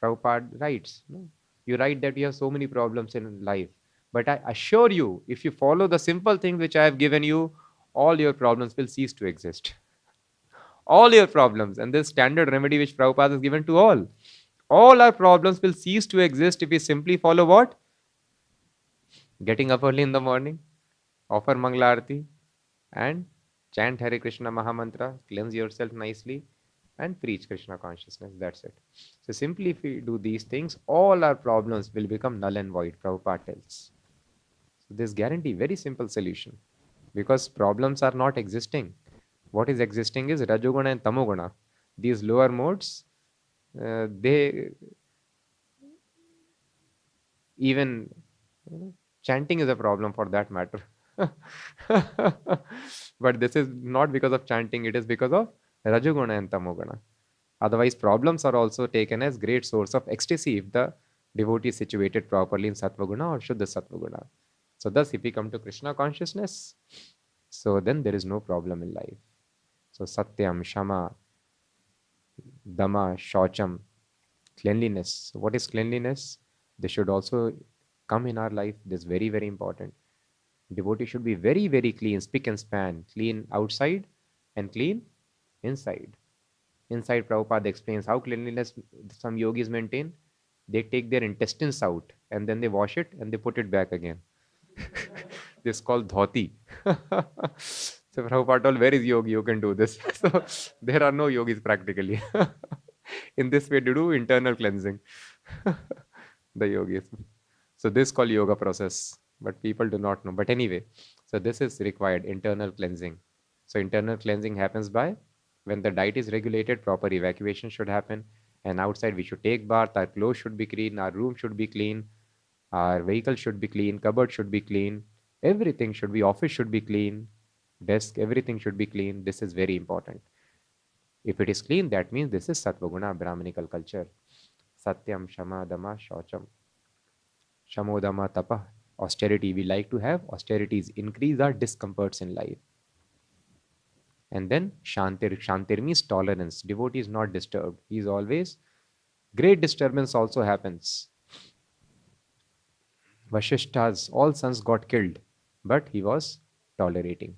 Prabhupada writes, no, you write that you have so many problems in life. But I assure you, if you follow the simple things which I have given you, all your problems will cease to exist. All your problems. And this standard remedy which Prabhupada has given to all. All our problems will cease to exist if we simply follow what? Getting up early in the morning, offer Mangala and chant Hare Krishna Mahamantra, cleanse yourself nicely, and preach Krishna consciousness. That's it. So simply if we do these things, all our problems will become null and void, Prabhupada tells. So this guarantee, very simple solution. because problems are not existing. What is existing is Rajoguna and Tamoguna. These lower modes, they even chanting is a problem for that matter. But this is not because of chanting, it is because of Rajoguna and Tamoguna. Otherwise, problems are also taken as great source of ecstasy if the devotee is situated properly in Sattvaguna or Shuddha Sattvaguna. So thus, if we come to Krishna consciousness, so then there is no problem in life. So Satyam, Shama, Dama, Shaucham, cleanliness. So what is cleanliness? This should also come in our life. This is very, very important. Devotee should be very, very clean, spick and span, clean outside and clean inside. Inside, Prabhupada explains how cleanliness some yogis maintain. They take their intestines out and then they wash it and they put it back again. This is called dhoti. So Prabhupada told, where is yogi? You can do this. So there are no yogis practically. In this way, they do internal cleansing. The yogis. So this is called yoga process, but people do not know. But anyway, so this is required, internal cleansing. So internal cleansing happens by when the diet is regulated, proper evacuation should happen. And outside we should take bath, our clothes should be clean, our room should be clean, our vehicle should be clean, cupboard should be clean, everything should be, office should be clean, desk, everything should be clean. This is very important. If it is clean, that means this is Sattvaguna, Brahmanical culture. Satyam, Shama, Dama, Shaucham. Shamodama, Tapa, austerity. We like to have austerities, increase our discomforts in life. And then Shantir. Shantir means tolerance. Devotee is not disturbed. He is always, great disturbance also happens. Vashishta's all sons got killed, but he was tolerating.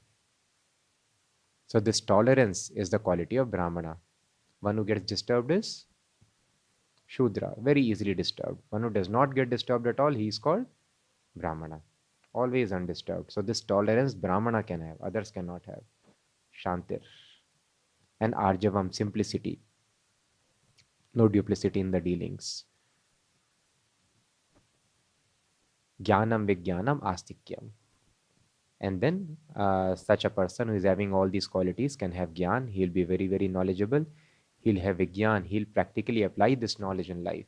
So this tolerance is the quality of Brahmana. One who gets disturbed is Shudra, very easily disturbed. One who does not get disturbed at all, he is called Brahmana, always undisturbed. So this tolerance Brahmana can have, others cannot have. Shantir. And Arjavam, simplicity. No duplicity in the dealings. Jnanam Vijnanam Astikyam. And then such a person who is having all these qualities can have Gyan. He'll be very, very knowledgeable. He'll have Vigyan. He'll practically apply this knowledge in life.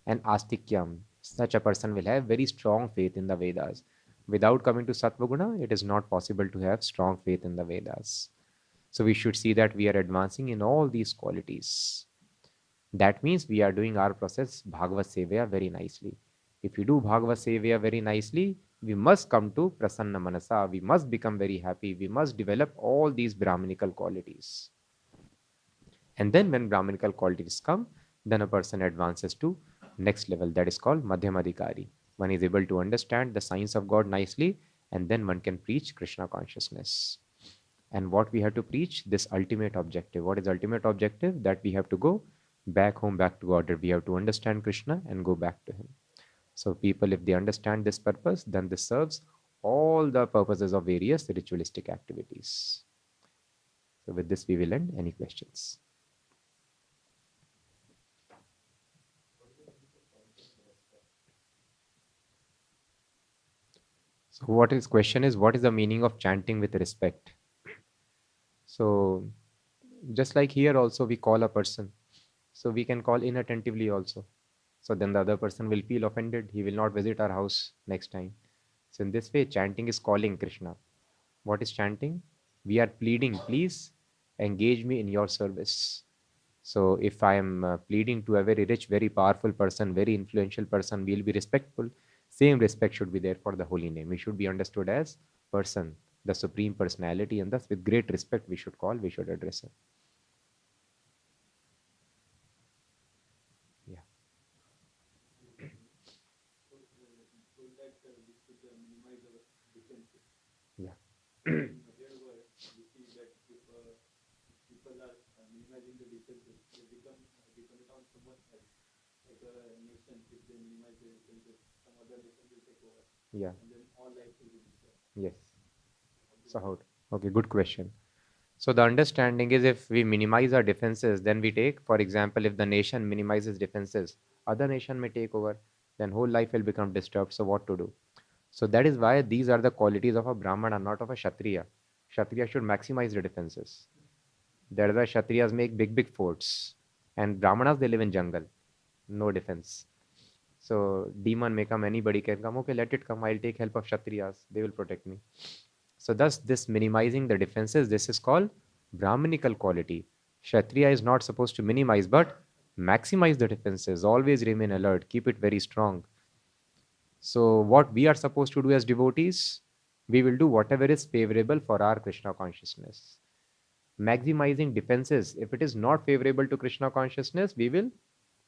And Astikyam. Such a person will have very strong faith in the Vedas. Without coming to Sattvaguna, it is not possible to have strong faith in the Vedas. So we should see that we are advancing in all these qualities. That means we are doing our process Bhagavad Sevaya very nicely. If you do Bhagavad Sevaya very nicely, we must come to Prasanna Manasa. We must become very happy. We must develop all these Brahmanical qualities. And then when Brahmanical qualities come, then a person advances to next level. That is called Madhyamadhikari. One is able to understand the science of God nicely, and then one can preach Krishna consciousness. And what we have to preach, this ultimate objective. What is ultimate objective? That we have to go back home, back to God. We have to understand Krishna and go back to Him. So people, if they understand this purpose, then this serves all the purposes of various ritualistic activities. So with this we will end. Any questions? So what is question is, what is the meaning of chanting with respect? So just like here also we call a person. So we can call inattentively also. So then the other person will feel offended. He will not visit our house next time. So in this way, chanting is calling Krishna. What is chanting? We are pleading, please engage me in your service. So if I am pleading to a very rich, very powerful person, very influential person, we will be respectful. Same respect should be there for the holy name. We should be understood as person, the supreme personality, and thus with great respect we should call, we should address him. Yeah. Yeah. Yeah. Yes. So how? Okay, good question. So the understanding is, if we minimize our defenses, then we take, for example, if the nation minimizes defenses, other nation may take over, then whole life will become disturbed. So what to do? So that is why these are the qualities of a Brahmana, not of a Kshatriya. Kshatriya should maximize the defenses. That is why Kshatriyas make big forts. And Brahmanas, they live in jungle. No defense. So demon may come, anybody can come. Okay, let it come. I'll take help of Kshatriyas. They will protect me. So thus, this minimizing the defenses, this is called Brahmanical quality. Kshatriya is not supposed to minimize, but maximize the defenses. Always remain alert. Keep it very strong. So what we are supposed to do as devotees, we will do whatever is favorable for our Krishna consciousness. Maximizing defenses, if it is not favorable to Krishna consciousness, we will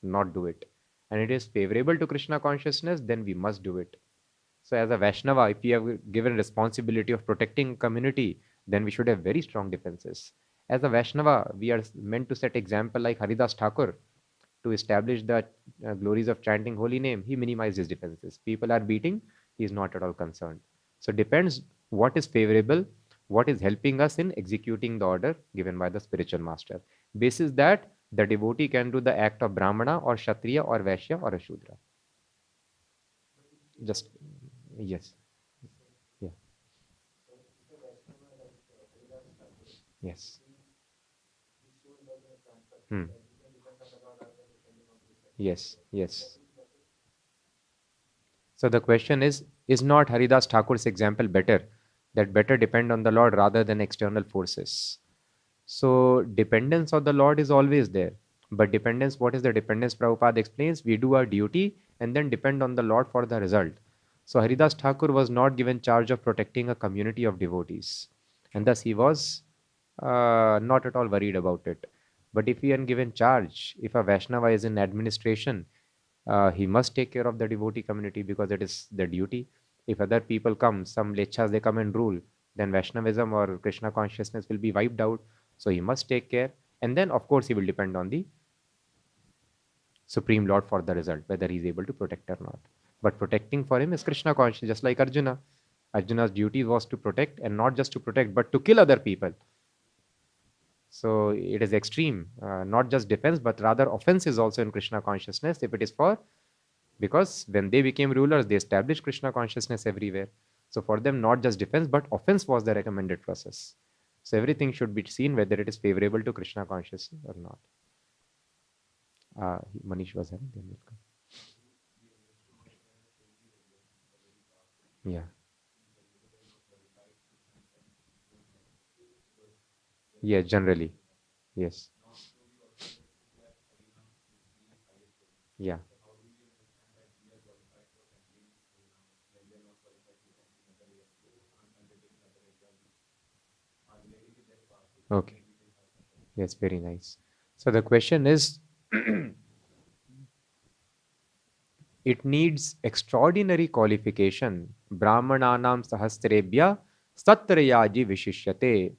not do it. And it is favorable to Krishna consciousness, then we must do it. So as a Vaishnava, if we have given responsibility of protecting community, then we should have very strong defenses. As a Vaishnava, we are meant to set example like Haridas Thakur to establish the glories of chanting holy name. He minimized his defenses. People are beating, he is not at all concerned. So depends what is favorable, what is helping us in executing the order given by the spiritual master. Basis that the devotee can do the act of Brahmana or Kshatriya or Vaishya or a Shudra. Just, yes. Yeah. Yes. Yes, yes. So the question is not Haridas Thakur's example better? That better depend on the Lord rather than external forces. So dependence on the Lord is always there. But dependence, what is the dependence? Prabhupada explains, we do our duty and then depend on the Lord for the result. So Haridas Thakur was not given charge of protecting a community of devotees. And thus he was not at all worried about it. But if he is given charge, if a Vaishnava is in administration, he must take care of the devotee community because it is the duty. If other people come, some lechas, they come and rule, then Vaishnavism or Krishna consciousness will be wiped out. So he must take care. And then, of course, he will depend on the Supreme Lord for the result, whether he is able to protect or not. But protecting for him is Krishna consciousness, just like Arjuna. Arjuna's duty was to protect, and not just to protect, but to kill other people. So it is extreme, not just defense, but rather offense is also in Krishna consciousness if it is for, because when they became rulers, they established Krishna consciousness everywhere. So for them, not just defense, but offense was the recommended process. So everything should be seen whether it is favorable to Krishna consciousness or not. Manish was having the welcome. Yeah. Yeah, generally. Yes. Yeah. Okay. Yes, very nice. So the question is, it needs extraordinary qualification. Brahmananam sahasrebhya satrayaji vishishyate.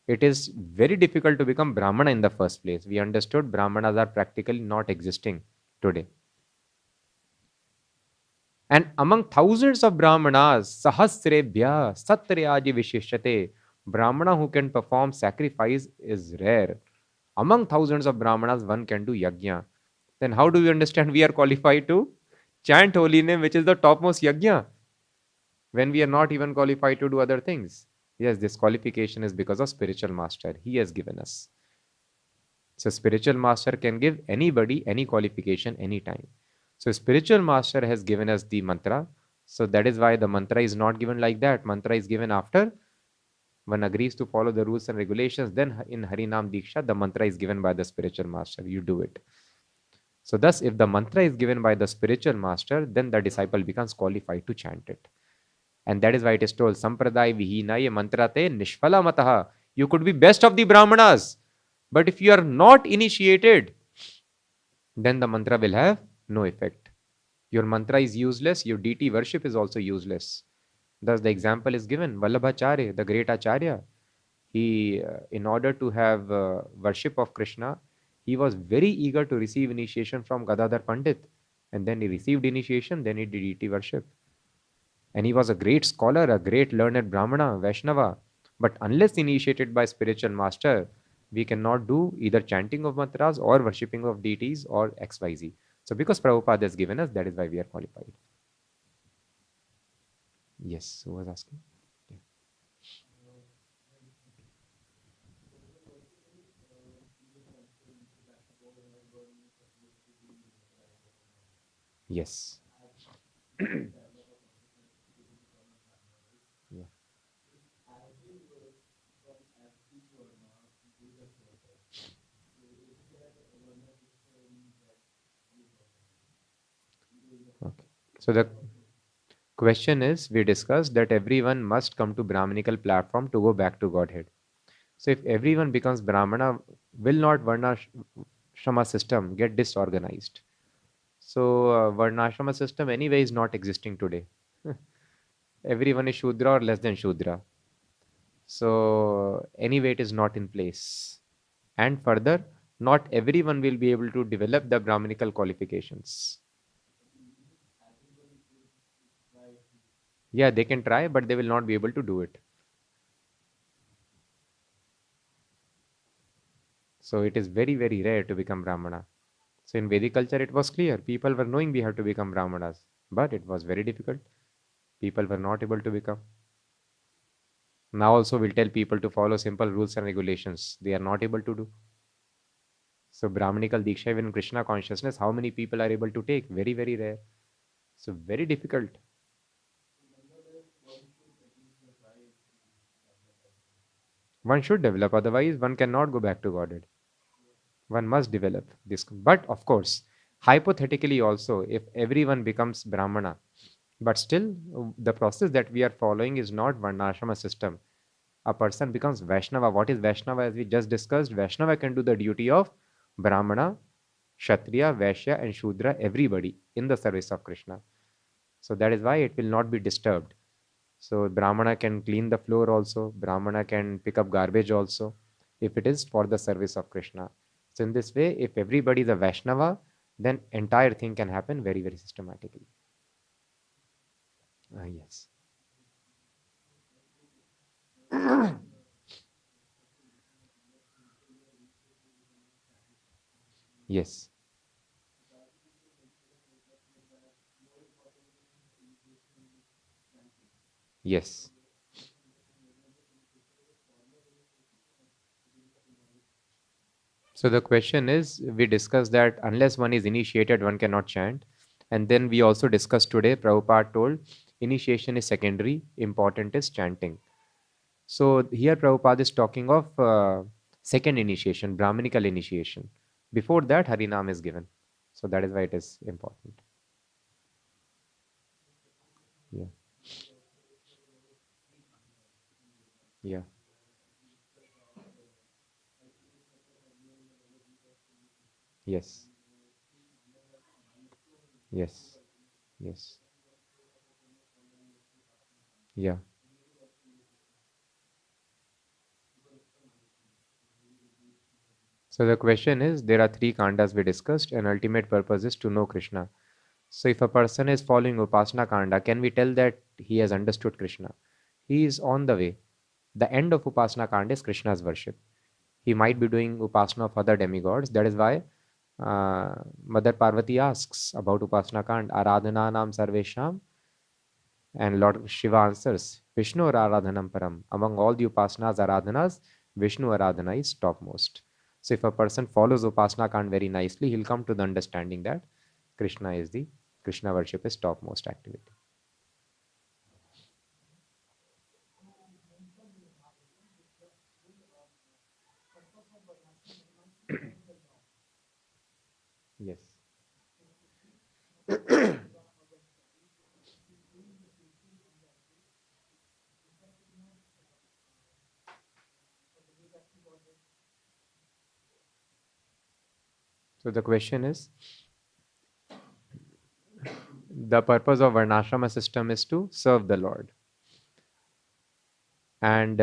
It is very difficult to become Brahmana in the first place. We understood Brahmanas are practically not existing today. And among thousands of Brahmanas, sahasrebhya satrayaji vishishyate. Brahmana who can perform sacrifice is rare. Among thousands of Brahmanas, one can do yajna. Then how do we understand we are qualified to chant holy name, which is the topmost yajna, when we are not even qualified to do other things? Yes, this qualification is because of spiritual master. He has given us. So spiritual master can give anybody any qualification anytime. So spiritual master has given us the mantra. So that is why the mantra is not given like that. Mantra is given after one agrees to follow the rules and regulations. Then in Harinam Diksha, the mantra is given by the spiritual master. You do it. So thus, if the mantra is given by the spiritual master, then the disciple becomes qualified to chant it. And that is why it is told, Sampradaya Vihinaye mantrate nishphala mataha. You could be best of the Brahmanas, but if you are not initiated, then the mantra will have no effect. Your mantra is useless, your deity worship is also useless. Thus the example is given, Vallabhacharya, the great Acharya. He, in order to have worship of Krishna, he was very eager to receive initiation from Gadadhar Pandit. And then he received initiation, then he did deity worship. And he was a great scholar, a great learned Brahmana, Vaishnava. But unless initiated by spiritual master, we cannot do either chanting of mantras or worshipping of deities or XYZ. So because Prabhupada has given us, that is why we are qualified. Yes, who was asking? Yeah. Yes. Yeah. Okay. So the question is, we discussed that everyone must come to Brahminical platform to go back to Godhead. So if everyone becomes Brahmana, will not Varnashrama system get disorganized? So Varnashrama system anyway is not existing today. Everyone is Shudra or less than Shudra. So anyway, it is not in place. And further, not everyone will be able to develop the Brahminical qualifications. Yeah, they can try, but they will not be able to do it. So it is very, very rare to become Brahmana. So in Vedic culture, it was clear. People were knowing we have to become Brahmanas, but it was very difficult. People were not able to become. Now also we'll tell people to follow simple rules and regulations. They are not able to do. So Brahmanical Diksha, even in Krishna consciousness, how many people are able to take? Very, very rare. So very difficult. One should develop, otherwise one cannot go back to Godhead. One must develop this. But of course, hypothetically also, if everyone becomes Brahmana, but still the process that we are following is not Varnashrama system. A person becomes Vaishnava. What is Vaishnava? As we just discussed, Vaishnava can do the duty of Brahmana, Kshatriya, Vaishya, and Shudra, everybody in the service of Krishna. So that is why it will not be disturbed. So Brahmana can clean the floor also, Brahmana can pick up garbage also, if it is for the service of Krishna. So in this way, if everybody is a Vaishnava, then entire thing can happen very, very systematically. Yes. Yes. Yes. So the question is, we discussed that unless one is initiated, one cannot chant. And then we also discussed today, Prabhupada told, initiation is secondary, important is chanting. So here Prabhupada is talking of second initiation, Brahminical initiation. Before that, Harinam is given. So that is why it is important. Yeah. Yeah. Yes. Yes. Yes. Yeah. So the question is, there are three kandas we discussed, and ultimate purpose is to know Krishna. So if a person is following Upasana Kanda, can we tell that he has understood Krishna? He is on the way. The end of Upasana Kanda is Krishna's worship. He might be doing Upasana of other demigods. That is why Mother Parvati asks about Upasana Kanda, Aradhana Nam Sarvesham, and Lord Shiva answers, Vishnu Aradhanam Param. Among all the Upasanas, Aradhanas, Vishnu Aradhana is topmost. So if a person follows Upasana Kanda very nicely, he'll come to the understanding that Krishna worship is topmost activity. Yes. So the question is, the purpose of Varnashrama system is to serve the Lord. And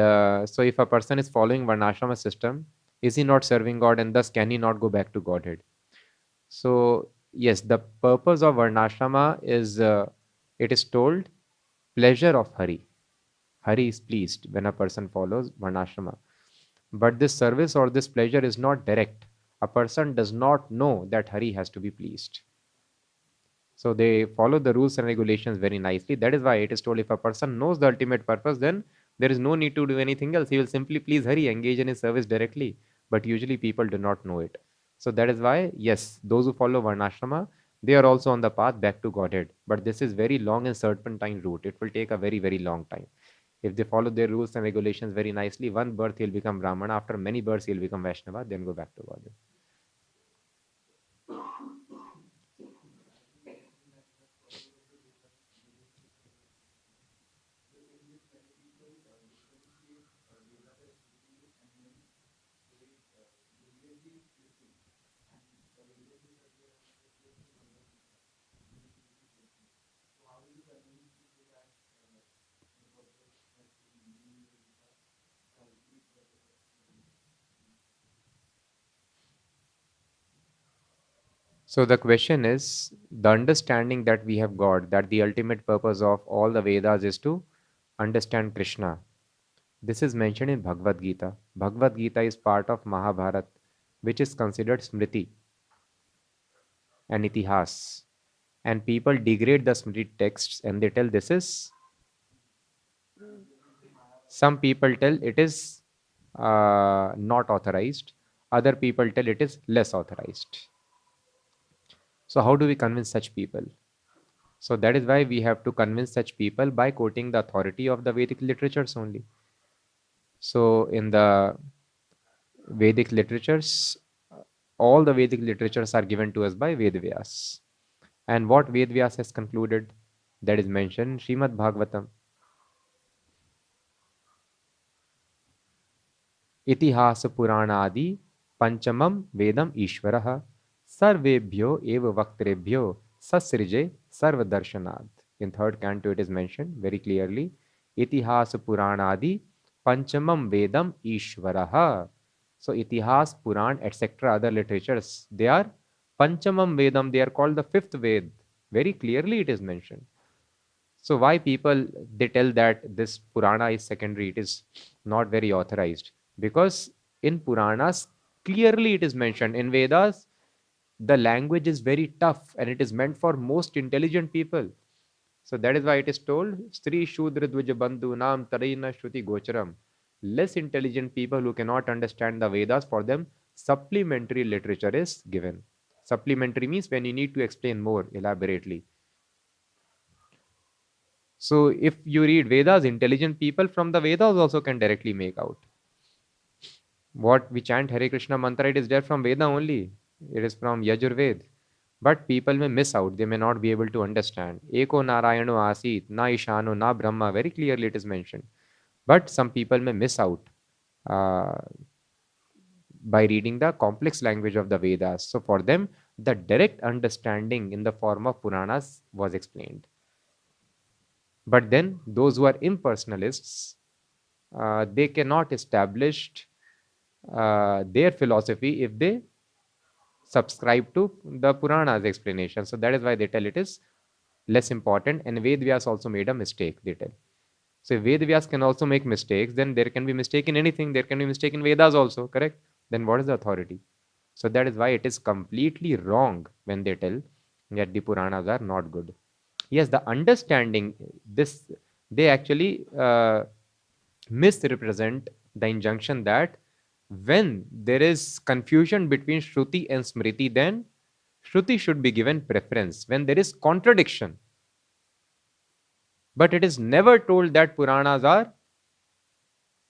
so if a person is following Varnashrama system, is he not serving God, and thus can he not go back to Godhead? So yes, the purpose of Varnashrama is, it is told, pleasure of Hari. Hari is pleased when a person follows Varnashrama. But this service or this pleasure is not direct. A person does not know that Hari has to be pleased. So they follow the rules and regulations very nicely. That is why it is told, if a person knows the ultimate purpose, then there is no need to do anything else. He will simply please Hari, engage in his service directly. But usually people do not know it. So that is why, yes, those who follow Varnashrama, they are also on the path back to Godhead. But this is very long and serpentine route. It will take a very, very long time. If they follow their rules and regulations very nicely, one birth he'll become Brahmana. After many births, he'll become Vaishnava, then go back to Godhead. So the question is, the understanding that we have got, that the ultimate purpose of all the Vedas is to understand Krishna. This is mentioned in Bhagavad Gita. Bhagavad Gita is part of Mahabharata, which is considered Smriti and Itihas. And people degrade the Smriti texts and they tell this is, some people tell it is not authorized, other people tell it is less authorized. So how do we convince such people? So that is why we have to convince such people by quoting the authority of the Vedic literatures only. So in the Vedic literatures, all the Vedic literatures are given to us by Vedvyas. And what Vedvyas has concluded, that is mentioned in Śrīmad-Bhāgavatam. Itihasa Puranadi Panchamam Vedam Ishvaraha Sarvebhyo Eva Vaktrebhyo Sasrije Sarvadarshanad. In third canto it is mentioned very clearly. Itihasa Puranadi Panchamam Vedam Ishvaraha. So Itihas, Puran, etc. other literatures, they are Panchamam Vedam, they are called the fifth Ved. Very clearly it is mentioned. So why people, they tell that this Purana is secondary, it is not very authorized? Because in Puranas, clearly it is mentioned. In Vedas, the language is very tough and it is meant for most intelligent people. So that is why it is told, Stri Shudra Dvija Bandhu Nam Tarina Shruti Gocharam. Less intelligent people who cannot understand the Vedas, for them, supplementary literature is given. Supplementary means when you need to explain more elaborately. So if you read Vedas, intelligent people from the Vedas also can directly make out. What we chant Hare Krishna mantra, it is there from Veda only. It is from Yajurved. But people may miss out. They may not be able to understand. Eko Narayano Asit, Na Ishano, Na Brahma. Very clearly it is mentioned. But some people may miss out by reading the complex language of the Vedas. So for them, the direct understanding in the form of Puranas was explained. But then those who are impersonalists, they cannot establish their philosophy if they subscribe to the Purana's explanation. So that is why they tell it is less important. And Vedvyas also made a mistake, they tell. So if Vedvyas can also make mistakes, then there can be mistake in anything. There can be mistake in Vedas also, correct? Then what is the authority? So that is why it is completely wrong when they tell that the Puranas are not good. Yes, the understanding, this, they actually misrepresent the injunction that when there is confusion between Shruti and Smriti, then Shruti should be given preference. When there is contradiction, but it is never told that Puranas are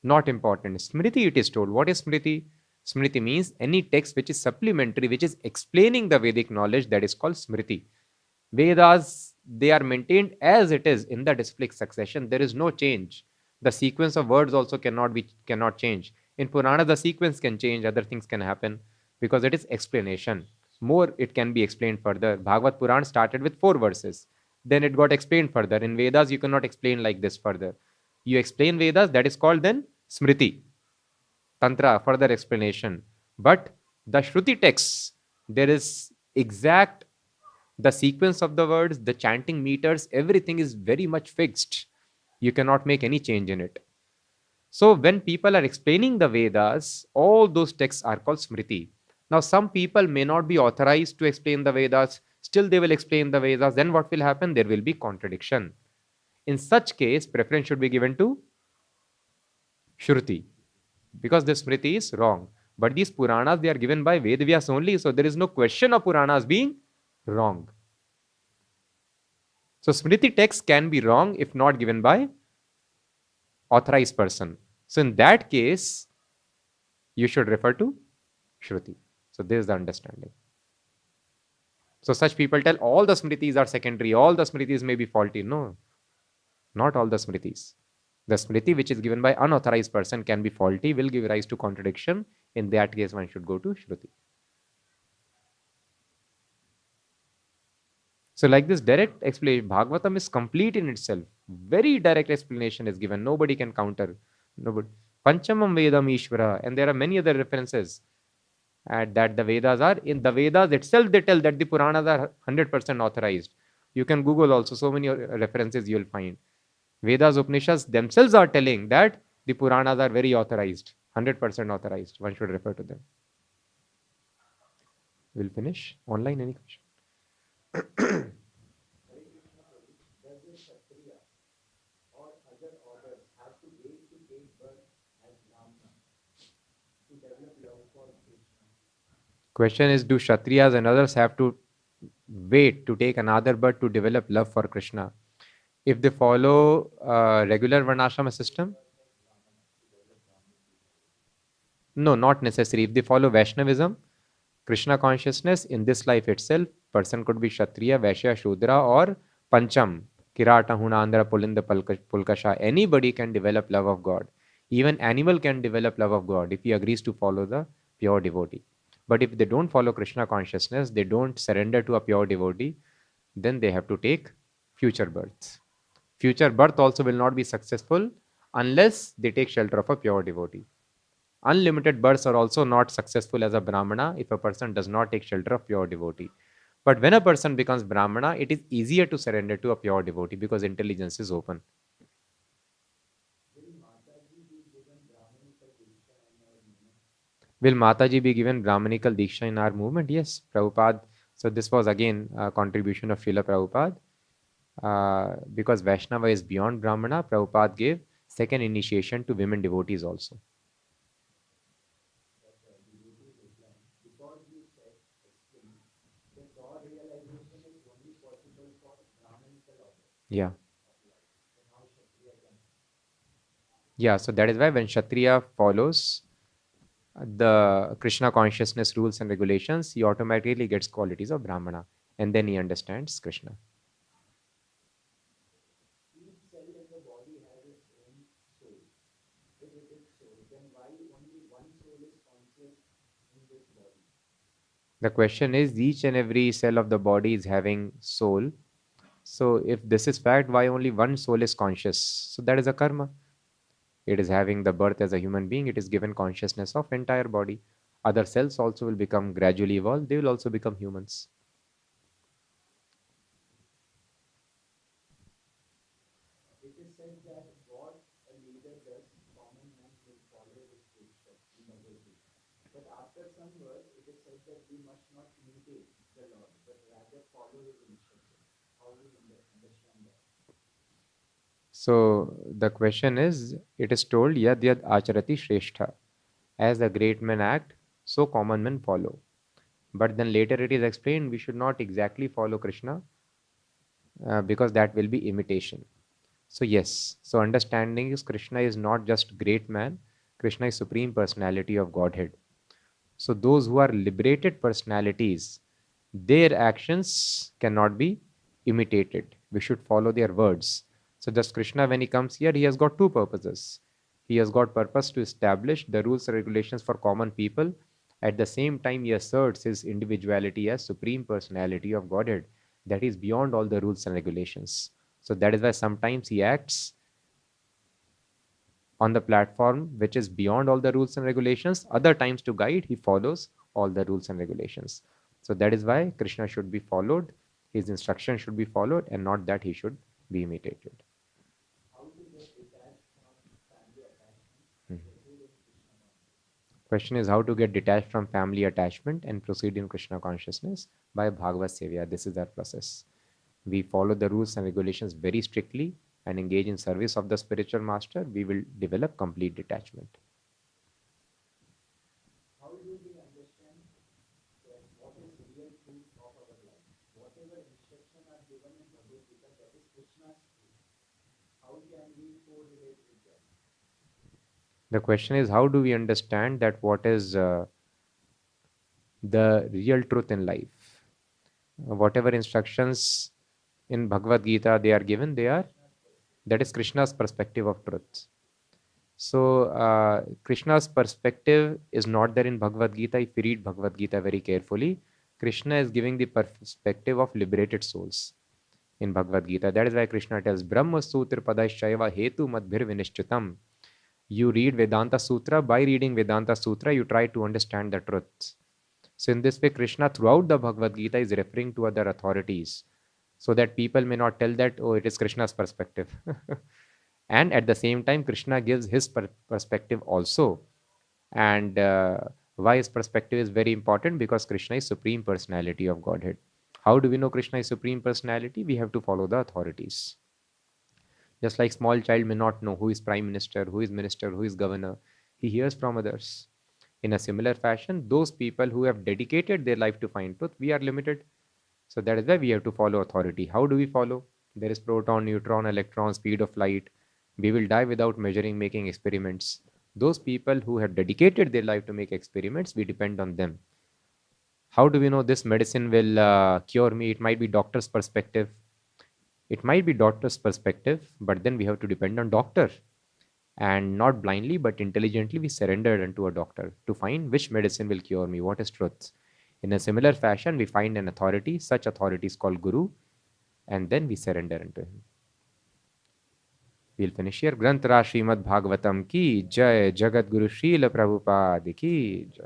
not important. Smriti, it is told. What is Smriti? Smriti means any text which is supplementary, which is explaining the Vedic knowledge, that is called Smriti. Vedas, they are maintained as it is in the disciplic succession. There is no change. The sequence of words also cannot change. In Purana, the sequence can change, other things can happen because it is explanation. More, it can be explained further. Bhagavad Puran started with 4 verses. Then it got explained further. In Vedas, you cannot explain like this further. You explain Vedas, that is called then Smriti. Tantra, further explanation. But the Shruti texts, there is exact, the sequence of the words, the chanting meters, everything is very much fixed. You cannot make any change in it. So when people are explaining the Vedas, all those texts are called Smriti. Now some people may not be authorized to explain the Vedas. Still they will explain the Vedas. Then what will happen? There will be contradiction. In such case, preference should be given to Shruti, because the Smriti is wrong. But these Puranas, they are given by Vedvyas only, so there is no question of Puranas being wrong. So Smriti text can be wrong if not given by authorized person. So in that case, you should refer to Shruti. So this is the understanding. So such people tell all the Smritis are secondary, all the Smritis may be faulty. No, not all the Smritis. The Smriti which is given by unauthorized person can be faulty, will give rise to contradiction. In that case, one should go to Shruti. So like this direct explanation, Bhagavatam is complete in itself. Very direct explanation is given. Nobody can counter. Nobody. Panchamam Vedam Ishvara. And there are many other references that the Vedas are. In the Vedas itself, they tell that the Puranas are 100% authorized. You can Google also, so many references you will find. Vedas, Upanishads themselves are telling that the Puranas are very authorized, 100% authorized. One should refer to them. We'll finish. Online, any question? Question is, do Kshatriyas and others have to wait to take another birth to develop love for Krishna? If they follow regular Varnashrama system? No, not necessary. If they follow Vaishnavism, Krishna consciousness, in this life itself, person could be Kshatriya, Vaishya, Shudra or Pancham, Kirata, Hunandra, Pulinda, Pulkasha. Anybody can develop love of God. Even animal can develop love of God if he agrees to follow the pure devotee. But if they don't follow Krishna consciousness, they don't surrender to a pure devotee, then they have to take future births. Future birth also will not be successful unless they take shelter of a pure devotee. Unlimited births are also not successful as a Brahmana if a person does not take shelter of pure devotee. But when a person becomes Brahmana, it is easier to surrender to a pure devotee because intelligence is open. Will Mataji be given Brahmanical Diksha in our movement? Yes, Prabhupada. So this was again a contribution of Srila Prabhupada. Because Vaishnava is beyond Brahmana, Prabhupada gave second initiation to women devotees also. Yeah. Yeah, so that is why when Kshatriya follows the Krishna consciousness rules and regulations, he automatically gets qualities of Brahmana and then he understands Krishna. The question is, each and every cell of the body is having soul. So if this is fact, why only one soul is conscious? So that is a karma. It is having the birth as a human being. It is given consciousness of entire body. Other cells also will become gradually evolved. They will also become humans. It is said that what a leader does, common man will follow his footsteps in the way. But after some verse, it is said that we must not imitate the Lord, but rather follow his instructions. How do you understand that? So the question is, it is told, Yad Yad Acharati Shrestha. As the great men act, so common men follow. But then later it is explained we should not exactly follow Krishna because that will be imitation. So yes, so understanding is Krishna is not just great man, Krishna is supreme personality of Godhead. So those who are liberated personalities, their actions cannot be imitated. We should follow their words. So just Krishna, when he comes here, he has got two purposes. He has got purpose to establish the rules and regulations for common people. At the same time, he asserts his individuality as supreme personality of Godhead, that is beyond all the rules and regulations. So that is why sometimes he acts on the platform which is beyond all the rules and regulations. Other times to guide, he follows all the rules and regulations. So that is why Krishna should be followed, his instruction should be followed, and not that he should be imitated. Question is how to get detached from family attachment and proceed in Krishna consciousness by Bhagavad Sevya. This is our process. We follow the rules and regulations very strictly and engage in service of the spiritual master. We will develop complete detachment. How do we understand that what is real truth of our life? Whatever instruction are given in Bhagavad Gita, that is Krishna's truth. How can we correlate with that? The question is how do we understand that what is the real truth in life? Whatever instructions in Bhagavad Gita they are given, that is Krishna's perspective of truth. So Krishna's perspective is not there in Bhagavad Gita. If you read Bhagavad Gita very carefully, Krishna is giving the perspective of liberated souls in Bhagavad Gita. That is why Krishna tells Brahma Sutra Padashaiva Hetu Madbhir Vinishchitam. You read Vedanta Sutra. By reading Vedanta Sutra, you try to understand the truth. So in this way, Krishna throughout the Bhagavad Gita is referring to other authorities so that people may not tell that, oh, it is Krishna's perspective. And at the same time, Krishna gives his perspective also. And why his perspective is very important? Because Krishna is Supreme Personality of Godhead. How do we know Krishna is Supreme Personality? We have to follow the authorities. Just like small child may not know who is Prime Minister, who is Minister, who is Governor. He hears from others. In a similar fashion, those people who have dedicated their life to find truth, we are limited. So that is why we have to follow authority. How do we follow? There is proton, neutron, electron, speed of light. We will die without measuring, making experiments. Those people who have dedicated their life to make experiments, we depend on them. How do we know this medicine will cure me? It might be doctor's perspective. It might be doctor's perspective, but then we have to depend on doctor. And not blindly, but intelligently, we surrender unto a doctor to find which medicine will cure me, what is truth. In a similar fashion, we find an authority, such authority is called Guru, and then we surrender unto him. We'll finish here. Granth Ra Śrīmad-Bhāgavatam ki jai, Jagat Guru Srila Prabhupada ki jai.